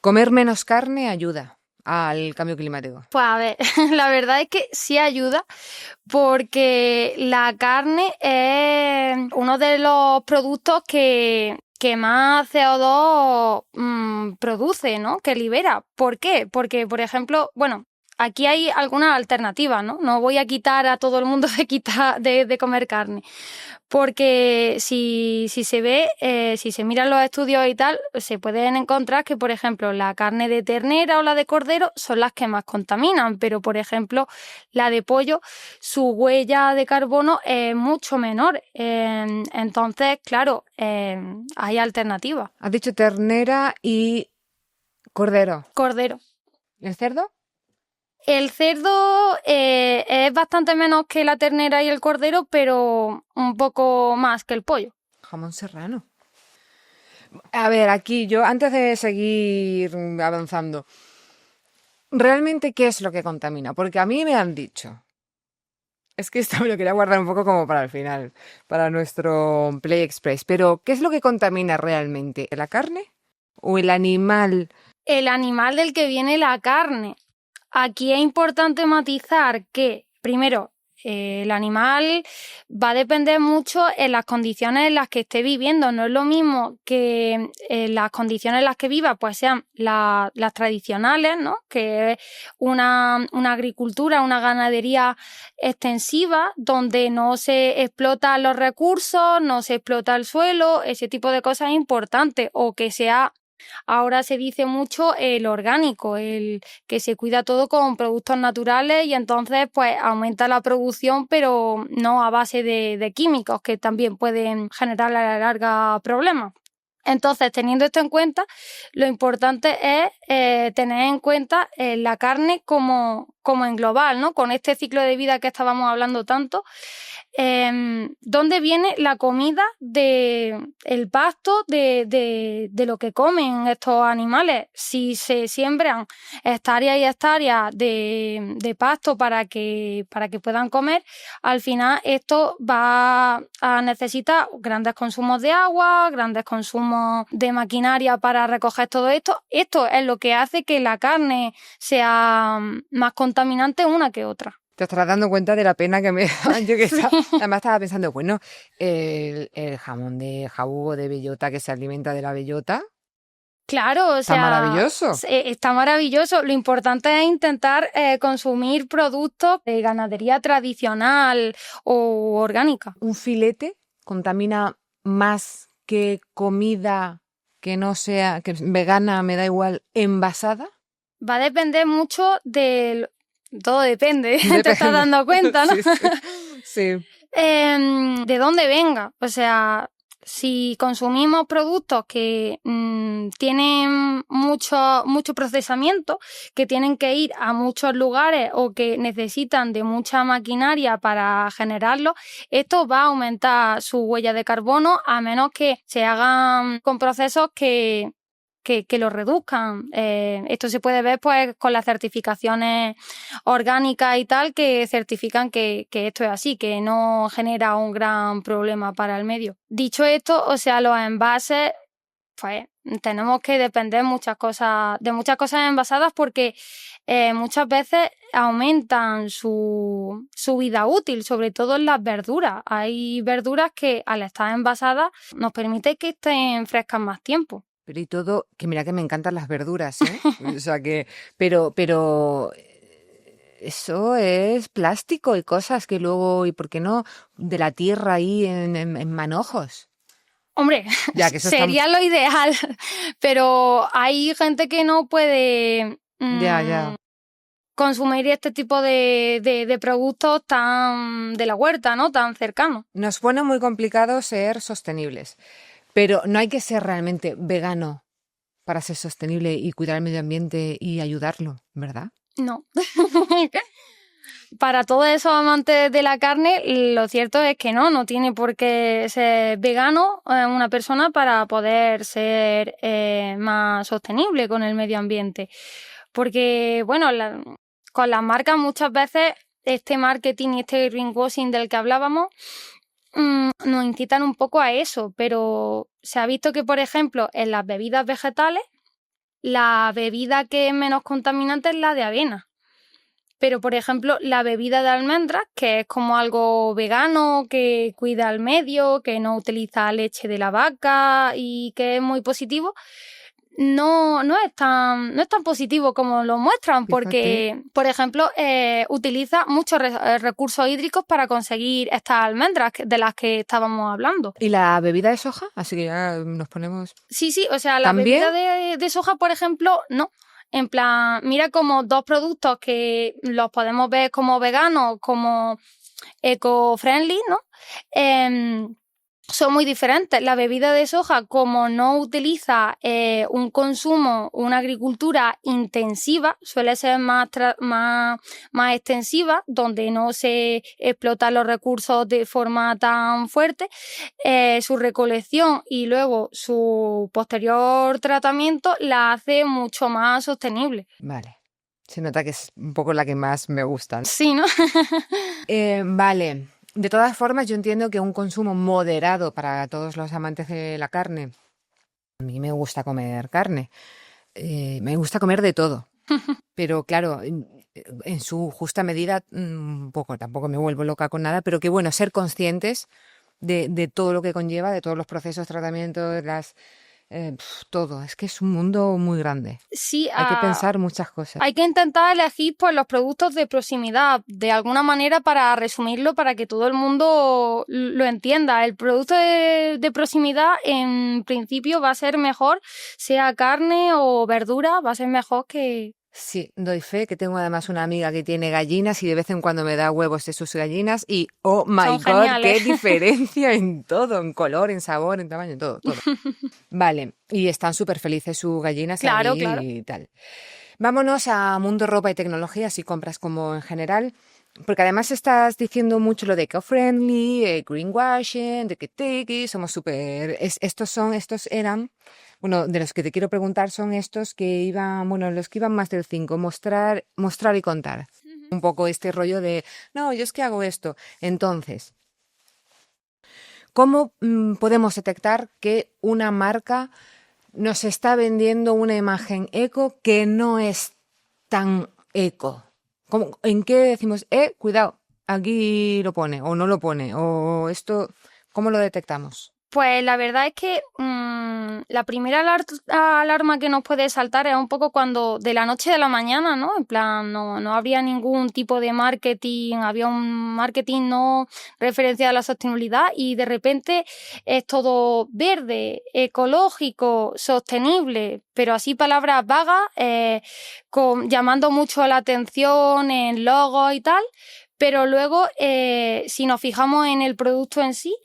Speaker 1: comer menos carne ayuda al cambio climático?
Speaker 2: Pues a ver, la verdad es que sí ayuda porque la carne es uno de los productos que más CO2 produce, ¿no? Que libera. ¿Por qué? Porque, por ejemplo, bueno, aquí hay algunas alternativas, ¿no? No voy a quitar a todo el mundo de comer carne. Porque si se ve, si se miran los estudios y tal, se pueden encontrar que, por ejemplo, la carne de ternera o la de cordero son las que más contaminan, pero, por ejemplo, la de pollo, su huella de carbono es mucho menor. Entonces, claro, hay alternativas.
Speaker 1: Has dicho ternera y cordero.
Speaker 2: Cordero.
Speaker 1: ¿El cerdo?
Speaker 2: El cerdo es bastante menos que la ternera y el cordero, pero un poco más que el pollo.
Speaker 1: Jamón serrano. A ver, aquí yo, antes de seguir avanzando, ¿realmente qué es lo que contamina? Porque a mí me han dicho, es que esto me lo quería guardar un poco como para el final, para nuestro Play Express, pero ¿qué es lo que contamina realmente? ¿La carne o el animal?
Speaker 2: El animal del que viene la carne. Aquí es importante matizar que, primero, el animal va a depender mucho en las condiciones en las que esté viviendo. No es lo mismo que las condiciones en las que viva pues sean las tradicionales, ¿no? Que es una agricultura, una ganadería extensiva donde no se explotan los recursos, no se explota el suelo, ese tipo de cosas es importante. O que sea... Ahora se dice mucho el orgánico, el que se cuida todo con productos naturales y entonces pues aumenta la producción, pero no a base de químicos que también pueden generar a la larga problemas. Entonces, teniendo esto en cuenta, lo importante es tener en cuenta la carne como en global, ¿no? Con este ciclo de vida que estábamos hablando tanto. ¿Dónde viene la comida el pasto de lo que comen estos animales? Si se siembran hectáreas y hectáreas de pasto para que puedan comer, al final esto va a necesitar grandes consumos de agua, grandes consumos de maquinaria para recoger todo esto. Esto es lo que hace que la carne sea más contaminante una que otra.
Speaker 1: Te estarás dando cuenta de la pena que me da. Además estaba pensando, bueno, el jamón de jabugo de bellota que se alimenta de la bellota.
Speaker 2: Claro, o
Speaker 1: Está
Speaker 2: sea,
Speaker 1: maravilloso.
Speaker 2: está maravilloso. Lo importante es intentar consumir productos de ganadería tradicional o orgánica.
Speaker 1: Un filete contamina más que comida que no sea, que vegana, me da igual, envasada.
Speaker 2: Va a depender mucho del... Todo depende, te estás dando cuenta, ¿no?
Speaker 1: Sí.
Speaker 2: De dónde venga. O sea, si consumimos productos que tienen mucho procesamiento, que tienen que ir a muchos lugares o que necesitan de mucha maquinaria para generarlo, esto va a aumentar su huella de carbono, a menos que se hagan con procesos que lo reduzcan. Esto se puede ver pues con las certificaciones orgánicas y tal, que certifican que esto es así, que no genera un gran problema para el medio. Dicho esto, o sea, los envases, pues tenemos que depender de muchas cosas envasadas, porque muchas veces aumentan su vida útil, sobre todo en las verduras. Hay verduras que al estar envasadas nos permite que estén frescas más tiempo.
Speaker 1: Pero y todo, que mira que me encantan las verduras, ¿eh? O sea que, pero eso es plástico y cosas que luego, ¿y por qué no? De la tierra ahí en manojos.
Speaker 2: Hombre,
Speaker 1: Ya que eso
Speaker 2: sería lo ideal, pero hay gente que no puede
Speaker 1: Ya.
Speaker 2: consumir este tipo de productos tan de la huerta, ¿no? Tan cercanos.
Speaker 1: Nos pone muy complicado ser sostenibles, pero no hay que ser realmente vegano para ser sostenible y cuidar el medio ambiente y ayudarlo, ¿verdad?
Speaker 2: No. Para todos esos amantes de la carne, lo cierto es que no tiene por qué ser vegano una persona para poder ser más sostenible con el medio ambiente. Porque, bueno, con las marcas muchas veces este marketing y este greenwashing del que hablábamos nos incitan un poco a eso, pero se ha visto que, por ejemplo, en las bebidas vegetales, la bebida que es menos contaminante es la de avena. Pero, por ejemplo, la bebida de almendras, que es como algo vegano, que cuida al medio, que no utiliza leche de la vaca y que es muy positivo, no es tan positivo como lo muestran, porque,
Speaker 1: Fíjate.
Speaker 2: por ejemplo, utiliza muchos recursos hídricos para conseguir estas almendras de las que estábamos hablando.
Speaker 1: ¿Y la bebida de soja? Así que ya nos ponemos...
Speaker 2: Sí, o sea, la
Speaker 1: ¿También?
Speaker 2: bebida de soja, por ejemplo, no. En plan, mira como dos productos que los podemos ver como veganos, como eco-friendly, ¿no? Son muy diferentes. La bebida de soja, como no utiliza un consumo, una agricultura intensiva, suele ser más extensiva, donde no se explotan los recursos de forma tan fuerte. Su recolección y luego su posterior tratamiento la hace mucho más sostenible.
Speaker 1: Vale. Se nota que es un poco la que más me gusta.
Speaker 2: Sí, ¿no?
Speaker 1: Vale. De todas formas, yo entiendo que un consumo moderado para todos los amantes de la carne. A mí me gusta comer carne. Me gusta comer de todo. Pero claro, en su justa medida, un poco, tampoco me vuelvo loca con nada, pero qué bueno, ser conscientes de todo lo que conlleva, de todos los procesos, tratamientos, todo. Es que es un mundo muy grande.
Speaker 2: Sí,
Speaker 1: Hay que pensar muchas cosas.
Speaker 2: hay que intentar elegir pues, los productos de proximidad, de alguna manera, para resumirlo, para que todo el mundo lo entienda. El producto de proximidad, en principio, va a ser mejor, sea carne o verdura, va a ser mejor que...
Speaker 1: Sí, doy fe que tengo además una amiga que tiene gallinas y de vez en cuando me da huevos de sus gallinas y oh my
Speaker 2: Son
Speaker 1: God,
Speaker 2: geniales.
Speaker 1: qué diferencia en todo, en color, en sabor, en tamaño, en todo. Vale, y están súper felices sus gallinas
Speaker 2: Claro,
Speaker 1: ahí
Speaker 2: claro.
Speaker 1: y tal. Vámonos a mundo ropa y tecnología, si compras como en general, porque además estás diciendo mucho lo de eco-friendly, greenwashing, de que tiki, somos súper... Estos eran... Bueno, de los que te quiero preguntar son estos que iban, bueno, los que iban más del 5, mostrar y contar. Un poco este rollo de, no, yo es que hago esto. Entonces, ¿cómo podemos detectar que una marca nos está vendiendo una imagen eco que no es tan eco? ¿En qué decimos, cuidado, aquí lo pone o no lo pone? O esto, ¿cómo lo detectamos?
Speaker 2: Pues la verdad es que la primera alarma que nos puede saltar es un poco cuando de la noche a la mañana, ¿no? En plan, no habría ningún tipo de marketing, había un marketing no referenciado a la sostenibilidad y de repente es todo verde, ecológico, sostenible, pero así palabras vagas, llamando mucho la atención en logos y tal, pero luego si nos fijamos en el producto en sí,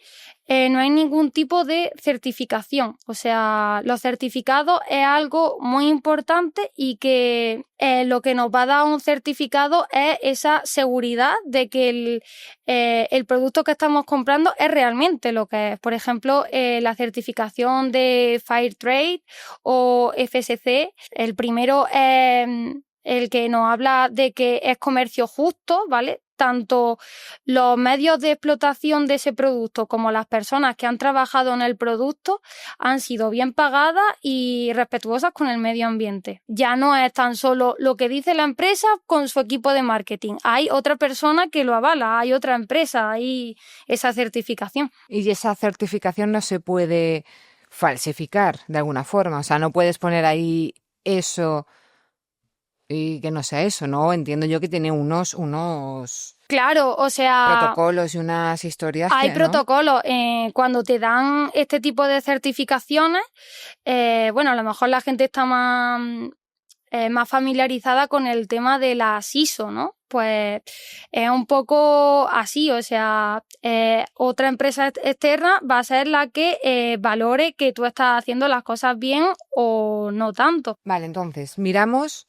Speaker 2: no hay ningún tipo de certificación. O sea, los certificados es algo muy importante y que lo que nos va a dar un certificado es esa seguridad de que el producto que estamos comprando es realmente lo que es. Por ejemplo, la certificación de Fairtrade o FSC, el primero es el que nos habla de que es comercio justo, ¿vale? Tanto los medios de explotación de ese producto como las personas que han trabajado en el producto han sido bien pagadas y respetuosas con el medio ambiente. Ya no es tan solo lo que dice la empresa con su equipo de marketing. Hay otra persona que lo avala, hay otra empresa, hay esa certificación.
Speaker 1: Y esa certificación no se puede falsificar de alguna forma. O sea, no puedes poner ahí eso y que no sea eso, ¿no? Entiendo yo que tiene unos
Speaker 2: Claro, o sea,
Speaker 1: protocolos y unas historias
Speaker 2: hay
Speaker 1: que, ¿no?
Speaker 2: protocolos. Cuando te dan este tipo de certificaciones, bueno, a lo mejor la gente está más familiarizada con el tema de las ISO, ¿no? Pues es un poco así, o sea, otra empresa externa va a ser la que valore que tú estás haciendo las cosas bien o no tanto.
Speaker 1: Vale, entonces, miramos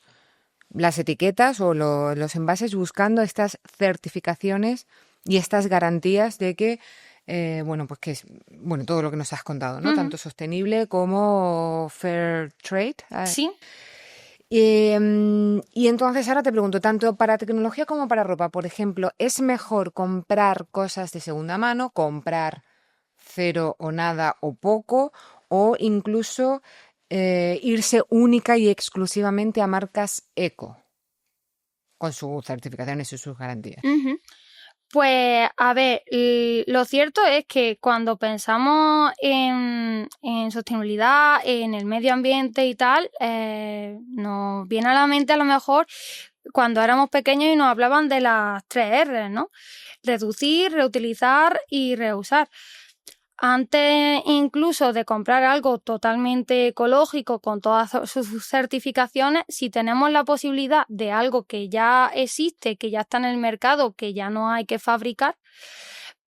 Speaker 1: las etiquetas o los envases buscando estas certificaciones y estas garantías de que, pues que es, todo lo que nos has contado, ¿no?
Speaker 2: Uh-huh.
Speaker 1: Tanto sostenible como fair trade.
Speaker 2: Sí.
Speaker 1: Y entonces ahora te pregunto, tanto para tecnología como para ropa, por ejemplo, ¿es mejor comprar cosas de segunda mano, comprar cero o nada o poco, o incluso irse única y exclusivamente a marcas eco, con sus certificaciones y sus garantías?
Speaker 2: Uh-huh. Pues, a ver, lo cierto es que cuando pensamos en sostenibilidad, en el medio ambiente y tal, nos viene a la mente a lo mejor cuando éramos pequeños y nos hablaban de las 3 R, ¿no? Reducir, reutilizar y reusar. Antes incluso de comprar algo totalmente ecológico con todas sus certificaciones, si tenemos la posibilidad de algo que ya existe, que ya está en el mercado, que ya no hay que fabricar,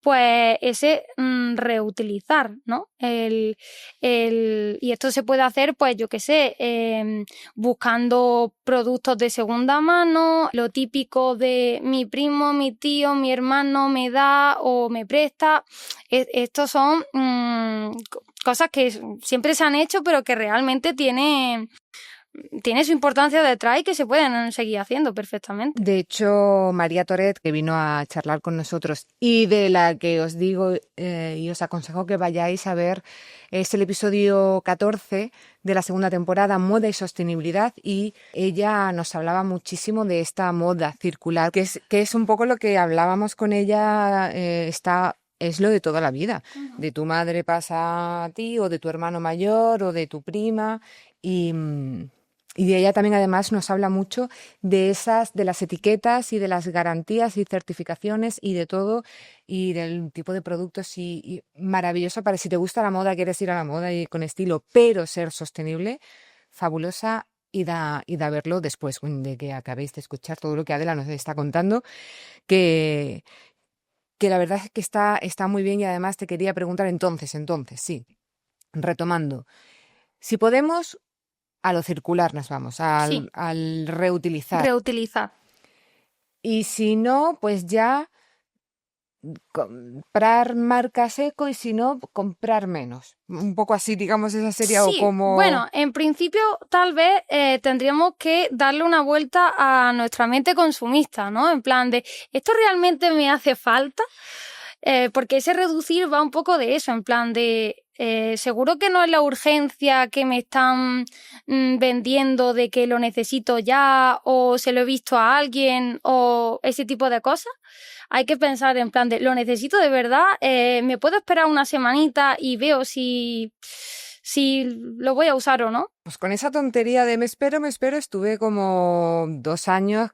Speaker 2: pues ese reutilizar, ¿no? Y esto se puede hacer, pues yo qué sé, buscando productos de segunda mano, lo típico de mi primo, mi tío, mi hermano me da o me presta. Estos son cosas que siempre se han hecho, pero que realmente tiene su importancia detrás y que se pueden seguir haciendo perfectamente.
Speaker 1: De hecho, María Toret, que vino a charlar con nosotros y de la que os digo y os aconsejo que vayáis a ver, es el episodio 14 de la segunda temporada, Moda y Sostenibilidad, y ella nos hablaba muchísimo de esta moda circular, que es un poco lo que hablábamos con ella, es lo de toda la vida. Uh-huh. De tu madre pasa a ti, o de tu hermano mayor, o de tu prima, y de ella también además nos habla mucho de las etiquetas y de las garantías y certificaciones y de todo, y del tipo de productos, y maravilloso para si te gusta la moda, quieres ir a la moda y con estilo, pero ser sostenible, fabulosa. Id a verlo después de que acabéis de escuchar todo lo que Adela nos está contando, que la verdad es que está muy bien. Y además te quería preguntar entonces, sí, retomando, si podemos, a lo circular nos vamos, al reutilizar.
Speaker 2: Reutilizar.
Speaker 1: Y si no, pues ya comprar marcas eco, y si no, comprar menos. Un poco así, digamos, esa sería.
Speaker 2: Sí,
Speaker 1: o como...
Speaker 2: bueno, en principio tal vez tendríamos que darle una vuelta a nuestra mente consumista, ¿no? En plan de, ¿esto realmente me hace falta? Porque ese reducir va un poco de eso, en plan de... seguro que no es la urgencia que me están vendiendo de que lo necesito ya o se lo he visto a alguien o ese tipo de cosas. Hay que pensar en plan de lo necesito de verdad, me puedo esperar una semanita y veo si lo voy a usar o no.
Speaker 1: Pues con esa tontería de me espero, estuve como 2 años,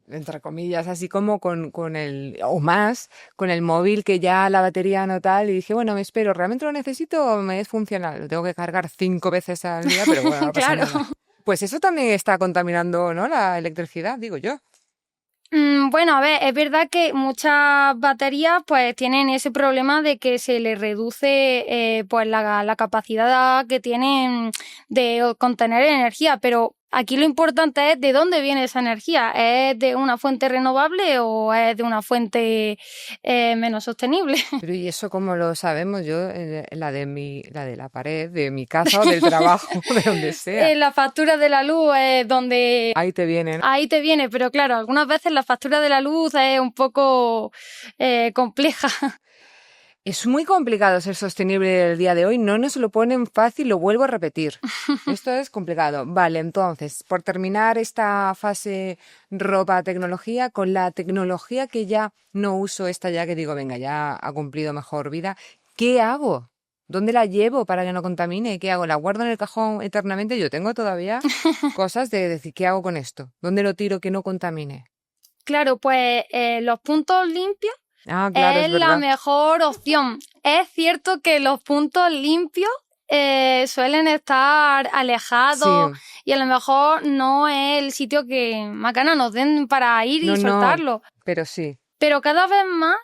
Speaker 1: entre comillas, así como con el, o más, con el móvil que ya la batería no tal, y dije, bueno, me espero, ¿realmente lo necesito o me es funcional? Lo tengo que cargar 5 veces al día, pero bueno, no pasa
Speaker 2: Claro.
Speaker 1: nada. Pues eso también está contaminando, ¿no? La electricidad, digo yo.
Speaker 2: Bueno, a ver, es verdad que muchas baterías pues tienen ese problema de que se les reduce pues la capacidad que tienen de contener energía, pero aquí lo importante es de dónde viene esa energía. ¿Es de una fuente renovable o es de una fuente menos sostenible?
Speaker 1: Pero ¿y eso cómo lo sabemos? Yo, la de la pared, de mi casa o del trabajo, de donde sea.
Speaker 2: La factura de la luz es donde...
Speaker 1: Ahí te vienen.
Speaker 2: Ahí te viene, pero claro, algunas veces la factura de la luz es un poco compleja.
Speaker 1: Es muy complicado ser sostenible el día de hoy, no nos lo ponen fácil, lo vuelvo a repetir. Esto es complicado. Vale, entonces, por terminar esta fase ropa tecnología, con la tecnología que ya no uso, esta ya que digo, venga, ya ha cumplido mejor vida, ¿qué hago? ¿Dónde la llevo para que no contamine? ¿Qué hago? ¿La guardo en el cajón eternamente? Yo tengo todavía cosas de decir, ¿qué hago con esto? ¿Dónde lo tiro que no contamine?
Speaker 2: Claro, pues los puntos limpios
Speaker 1: Ah, claro, es
Speaker 2: es la
Speaker 1: verdad.
Speaker 2: mejor opción. Es cierto que los puntos limpios suelen estar alejados
Speaker 1: Sí,
Speaker 2: y a lo mejor no es el sitio que más ganas nos den para ir y
Speaker 1: no,
Speaker 2: soltarlo.
Speaker 1: pero sí.
Speaker 2: Pero cada vez más,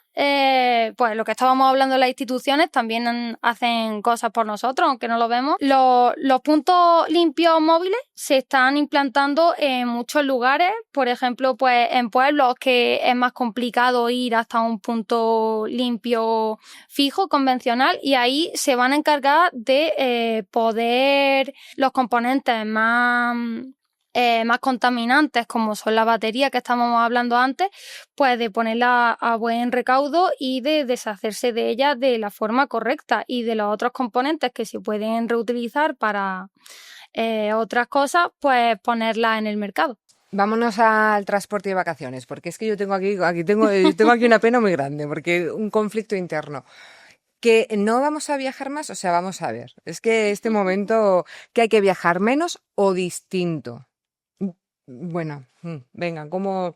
Speaker 2: pues lo que estábamos hablando de las instituciones también hacen cosas por nosotros, aunque no lo vemos. Los puntos limpios móviles se están implantando en muchos lugares, por ejemplo, pues en pueblos que es más complicado ir hasta un punto limpio fijo, convencional, y ahí se van a encargar de poder los componentes más contaminantes, como son la batería que estábamos hablando antes, pues de ponerla a buen recaudo y de deshacerse de ella de la forma correcta, y de los otros componentes que se pueden reutilizar para otras cosas, pues ponerla en el mercado.
Speaker 1: Vámonos al transporte y vacaciones, porque es que yo tengo tengo aquí una pena muy grande, porque un conflicto interno. Que no vamos a viajar más, o sea, vamos a ver. Es que este momento que hay que viajar menos o distinto. Bueno, venga, ¿cómo?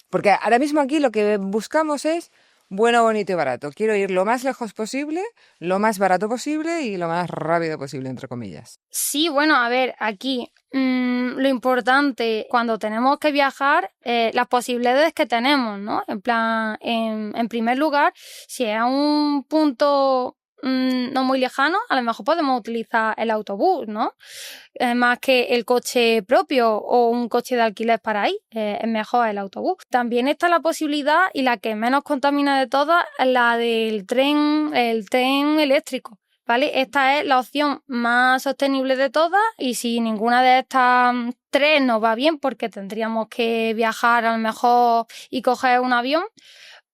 Speaker 1: Porque ahora mismo aquí lo que buscamos es bueno, bonito y barato. Quiero ir lo más lejos posible, lo más barato posible y lo más rápido posible, entre comillas.
Speaker 2: Sí, bueno, a ver, aquí lo importante cuando tenemos que viajar, las posibilidades que tenemos, ¿no? En plan, en primer lugar, si es a un punto no muy lejano, a lo mejor podemos utilizar el autobús, ¿no? Más que el coche propio o un coche de alquiler para ir, es mejor el autobús. También está la posibilidad, y la que menos contamina de todas, la del tren, el tren eléctrico. ¿Vale? Esta es la opción más sostenible de todas, y si ninguna de estas tres nos va bien, porque tendríamos que viajar a lo mejor y coger un avión,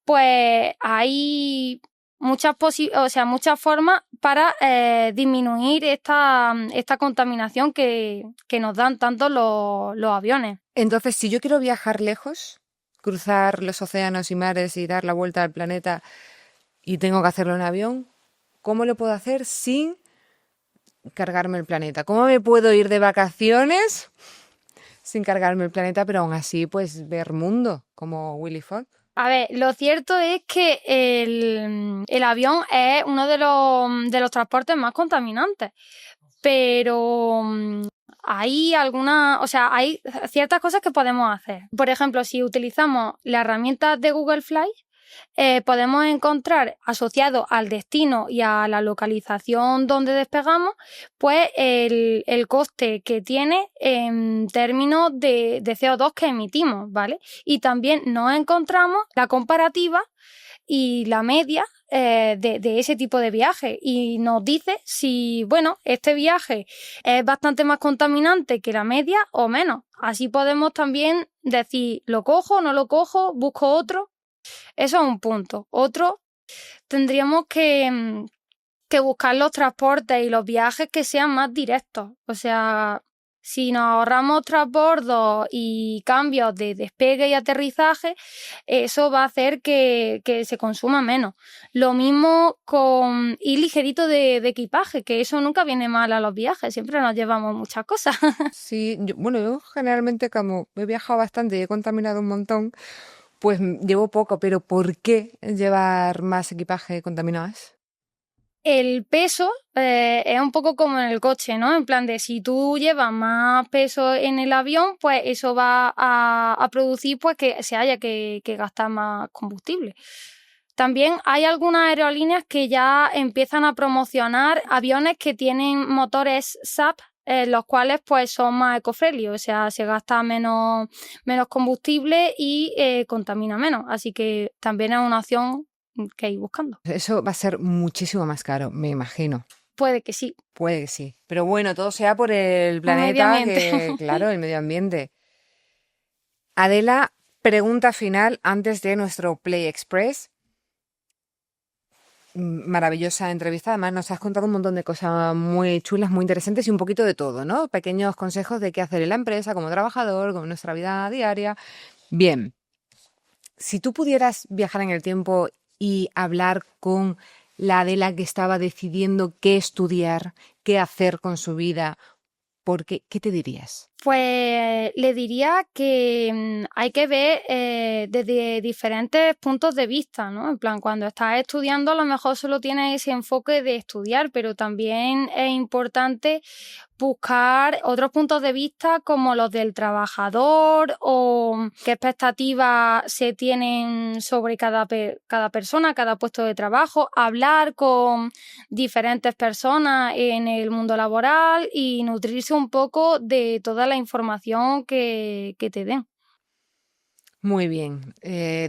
Speaker 2: pues hay muchas formas para disminuir esta contaminación que nos dan tanto los aviones.
Speaker 1: Entonces, si yo quiero viajar lejos, cruzar los océanos y mares y dar la vuelta al planeta y tengo que hacerlo en avión, ¿cómo lo puedo hacer sin cargarme el planeta? ¿Cómo me puedo ir de vacaciones sin cargarme el planeta, pero aún así pues ver mundo, como Willy Fogg?
Speaker 2: A ver, lo cierto es que el avión es uno de los transportes más contaminantes, pero hay hay ciertas cosas que podemos hacer. Por ejemplo, si utilizamos la herramienta de Google Fly, podemos encontrar, asociado al destino y a la localización donde despegamos, pues el coste que tiene en términos de CO2 que emitimos, ¿vale? Y también nos encontramos la comparativa y la media de ese tipo de viaje, y nos dice si, bueno, este viaje es bastante más contaminante que la media o menos. Así podemos también decir, ¿lo cojo, no lo cojo, busco otro? Eso es un punto. Otro Tendríamos que buscar los transportes y los viajes que sean más directos. O sea, si nos ahorramos transbordos y cambios de despegue y aterrizaje, eso va a hacer que se consuma menos. Lo mismo con ir ligerito de equipaje, que eso nunca viene mal a los viajes, siempre nos llevamos muchas cosas.
Speaker 1: Sí, bueno, yo generalmente como he viajado bastante y he contaminado un montón, pues llevo poco, pero ¿por qué llevar más equipaje contaminado es?
Speaker 2: El peso es un poco como en el coche, ¿no? En plan de si tú llevas más peso en el avión, pues eso va a producir pues que se haya que gastar más combustible. También hay algunas aerolíneas que ya empiezan a promocionar aviones que tienen motores SAP, los cuales pues son más eco-friendly, o sea, se gasta menos combustible y contamina menos. Así que también es una opción que ir buscando.
Speaker 1: Eso va a ser muchísimo más caro, me imagino.
Speaker 2: Puede que sí.
Speaker 1: Puede que sí. Pero bueno, todo sea por el
Speaker 2: Por medio
Speaker 1: planeta,
Speaker 2: ambiente.
Speaker 1: que claro, el medio ambiente. Adela, pregunta final antes de nuestro Play Express. Maravillosa entrevista. Además, nos has contado un montón de cosas muy chulas, muy interesantes y un poquito de todo, ¿no? Pequeños consejos de qué hacer en la empresa, como trabajador, con nuestra vida diaria. Bien, si tú pudieras viajar en el tiempo y hablar con la Adela que estaba decidiendo qué estudiar, qué hacer con su vida, ¿qué te dirías?
Speaker 2: Pues le diría que hay que ver desde diferentes puntos de vista, ¿no? En plan, cuando estás estudiando a lo mejor solo tienes ese enfoque de estudiar, pero también es importante buscar otros puntos de vista como los del trabajador o qué expectativas se tienen sobre cada persona, cada puesto de trabajo, hablar con diferentes personas en el mundo laboral y nutrirse un poco de toda la información que te den.
Speaker 1: Muy bien,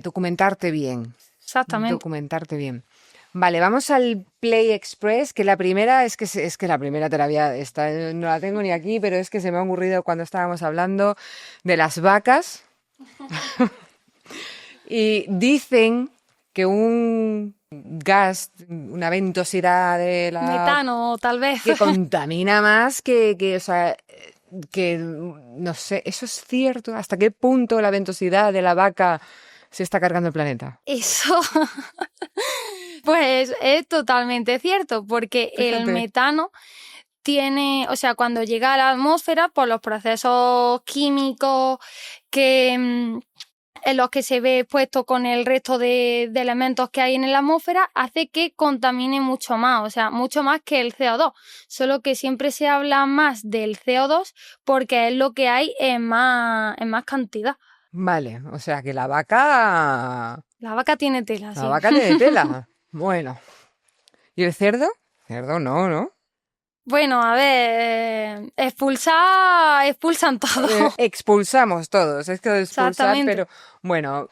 Speaker 1: documentarte bien.
Speaker 2: Exactamente.
Speaker 1: Documentarte bien. Vale, vamos al Play Express, que la primera es que la primera terapia esta, no la tengo ni aquí, pero es que se me ha ocurrido cuando estábamos hablando de las vacas. Y dicen que un gas, una ventosidad de la
Speaker 2: Metano, tal vez.
Speaker 1: que contamina más o sea, que no sé, ¿eso es cierto? ¿Hasta qué punto la ventosidad de la vaca se está cargando el planeta?
Speaker 2: Eso, pues es totalmente cierto, porque el
Speaker 1: Fíjate.
Speaker 2: metano tiene, o sea, cuando llega a la atmósfera, por los procesos químicos que en los que se ve expuesto con el resto de elementos que hay en la atmósfera, hace que contamine mucho más, o sea, mucho más que el CO2. Solo que siempre se habla más del CO2 porque es lo que hay en más cantidad.
Speaker 1: Vale, o sea que la vaca...
Speaker 2: La vaca tiene tela,
Speaker 1: La
Speaker 2: sí.
Speaker 1: vaca tiene tela. Bueno. ¿Y el cerdo? Cerdo no, ¿no?
Speaker 2: Bueno, a ver, expulsan todo.
Speaker 1: Expulsamos todos. Es que de expulsar,
Speaker 2: Exactamente.
Speaker 1: pero bueno,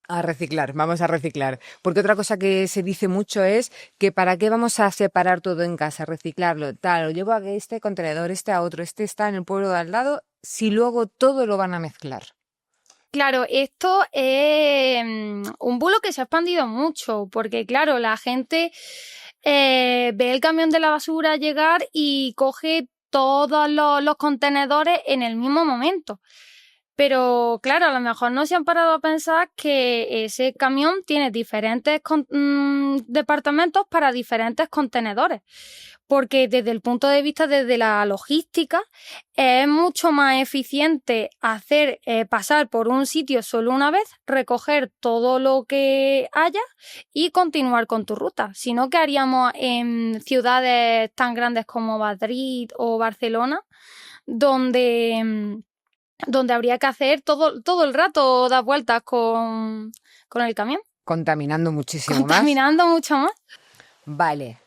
Speaker 1: a reciclar, vamos a reciclar. Porque otra cosa que se dice mucho es que para qué vamos a separar todo en casa, reciclarlo, tal, lo llevo a este contenedor, este a otro, este está en el pueblo de al lado, si luego todo lo van a mezclar.
Speaker 2: Claro, esto es un bulo que se ha expandido mucho, porque claro, la gente ve el camión de la basura llegar y coge todos los contenedores en el mismo momento. Pero claro, a lo mejor no se han parado a pensar que ese camión tiene diferentes departamentos para diferentes contenedores. Porque desde el punto de vista desde la logística es mucho más eficiente hacer pasar por un sitio solo una vez, recoger todo lo que haya y continuar con tu ruta. Si no, ¿qué haríamos en ciudades tan grandes como Madrid o Barcelona, donde habría que hacer todo el rato dar vueltas con el camión,
Speaker 1: Contaminando muchísimo más.
Speaker 2: contaminando mucho más?
Speaker 1: Vale.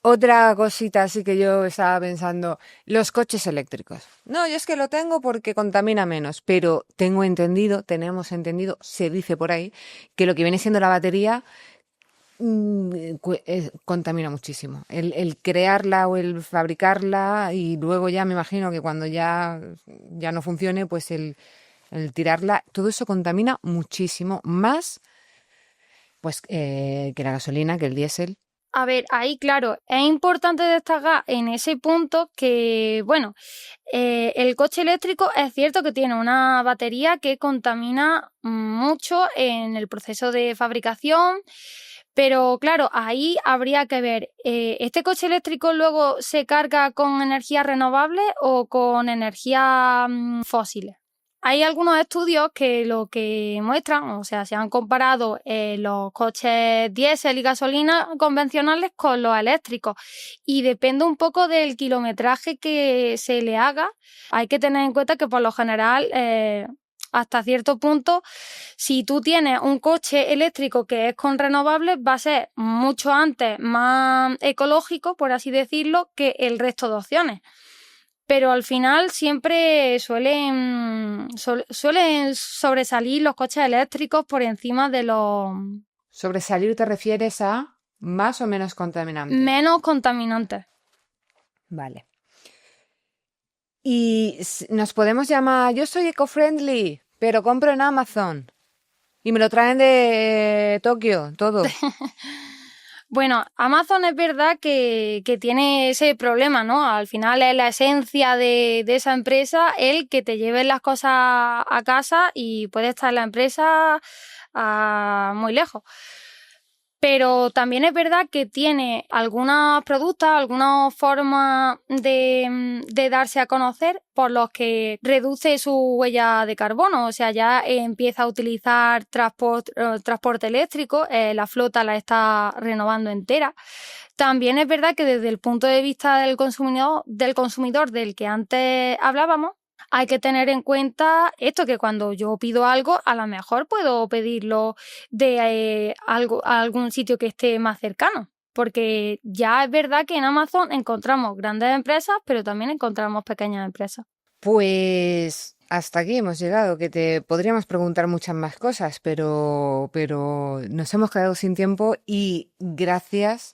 Speaker 1: Otra cosita así que yo estaba pensando, los coches eléctricos. No, yo es que lo tengo porque contamina menos, pero tenemos entendido, se dice por ahí, que lo que viene siendo la batería contamina muchísimo. El crearla o el fabricarla y luego ya me imagino que cuando ya no funcione, pues el El tirarla, todo eso contamina muchísimo más pues que la gasolina, que el diésel.
Speaker 2: A ver, ahí claro, es importante destacar en ese punto que, bueno, el coche eléctrico es cierto que tiene una batería que contamina mucho en el proceso de fabricación, pero claro, ahí habría que ver, ¿este coche eléctrico luego se carga con energía renovable o con energía fósiles? Hay algunos estudios que lo que muestran, o sea, se han comparado los coches diésel y gasolina convencionales con los eléctricos y depende un poco del kilometraje que se le haga. Hay que tener en cuenta que por lo general, hasta cierto punto, si tú tienes un coche eléctrico que es con renovables, va a ser mucho antes más ecológico, por así decirlo, que el resto de opciones. Pero al final siempre suelen sobresalir los coches eléctricos por encima de los
Speaker 1: Sobresalir te refieres a más o menos contaminantes.
Speaker 2: menos contaminantes.
Speaker 1: Vale. Y nos podemos llamar, yo soy eco-friendly, pero compro en Amazon y me lo traen de Tokio, todo.
Speaker 2: Bueno, Amazon es verdad que tiene ese problema, ¿no? Al final es la esencia de esa empresa el que te lleven las cosas a casa y puede estar la empresa muy lejos. Pero también es verdad que tiene algunos productos, algunas formas de darse a conocer por los que reduce su huella de carbono. O sea, ya empieza a utilizar transporte eléctrico, la flota la está renovando entera. También es verdad que desde el punto de vista del consumidor del que antes hablábamos, hay que tener en cuenta esto, que cuando yo pido algo, a lo mejor puedo pedirlo de algún sitio que esté más cercano. Porque ya es verdad que en Amazon encontramos grandes empresas, pero también encontramos pequeñas empresas.
Speaker 1: Pues hasta aquí hemos llegado, que te podríamos preguntar muchas más cosas, pero nos hemos quedado sin tiempo y gracias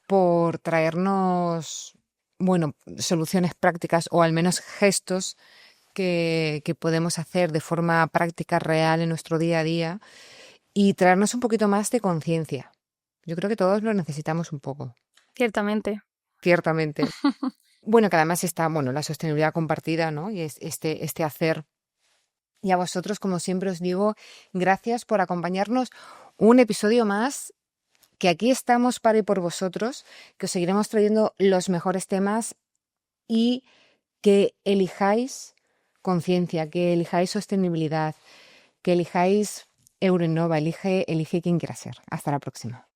Speaker 1: por traernos, bueno, soluciones prácticas o al menos gestos que podemos hacer de forma práctica, real en nuestro día a día y traernos un poquito más de conciencia. Yo creo que todos lo necesitamos un poco.
Speaker 2: Ciertamente.
Speaker 1: Ciertamente. Bueno, que además está, bueno, la sostenibilidad compartida, ¿no? Y es este hacer. Y a vosotros, como siempre os digo, gracias por acompañarnos un episodio más, que aquí estamos para y por vosotros, que os seguiremos trayendo los mejores temas y que elijáis conciencia, que elijáis sostenibilidad, que elijáis Eurinnova, elige quien quiera ser. Hasta la próxima.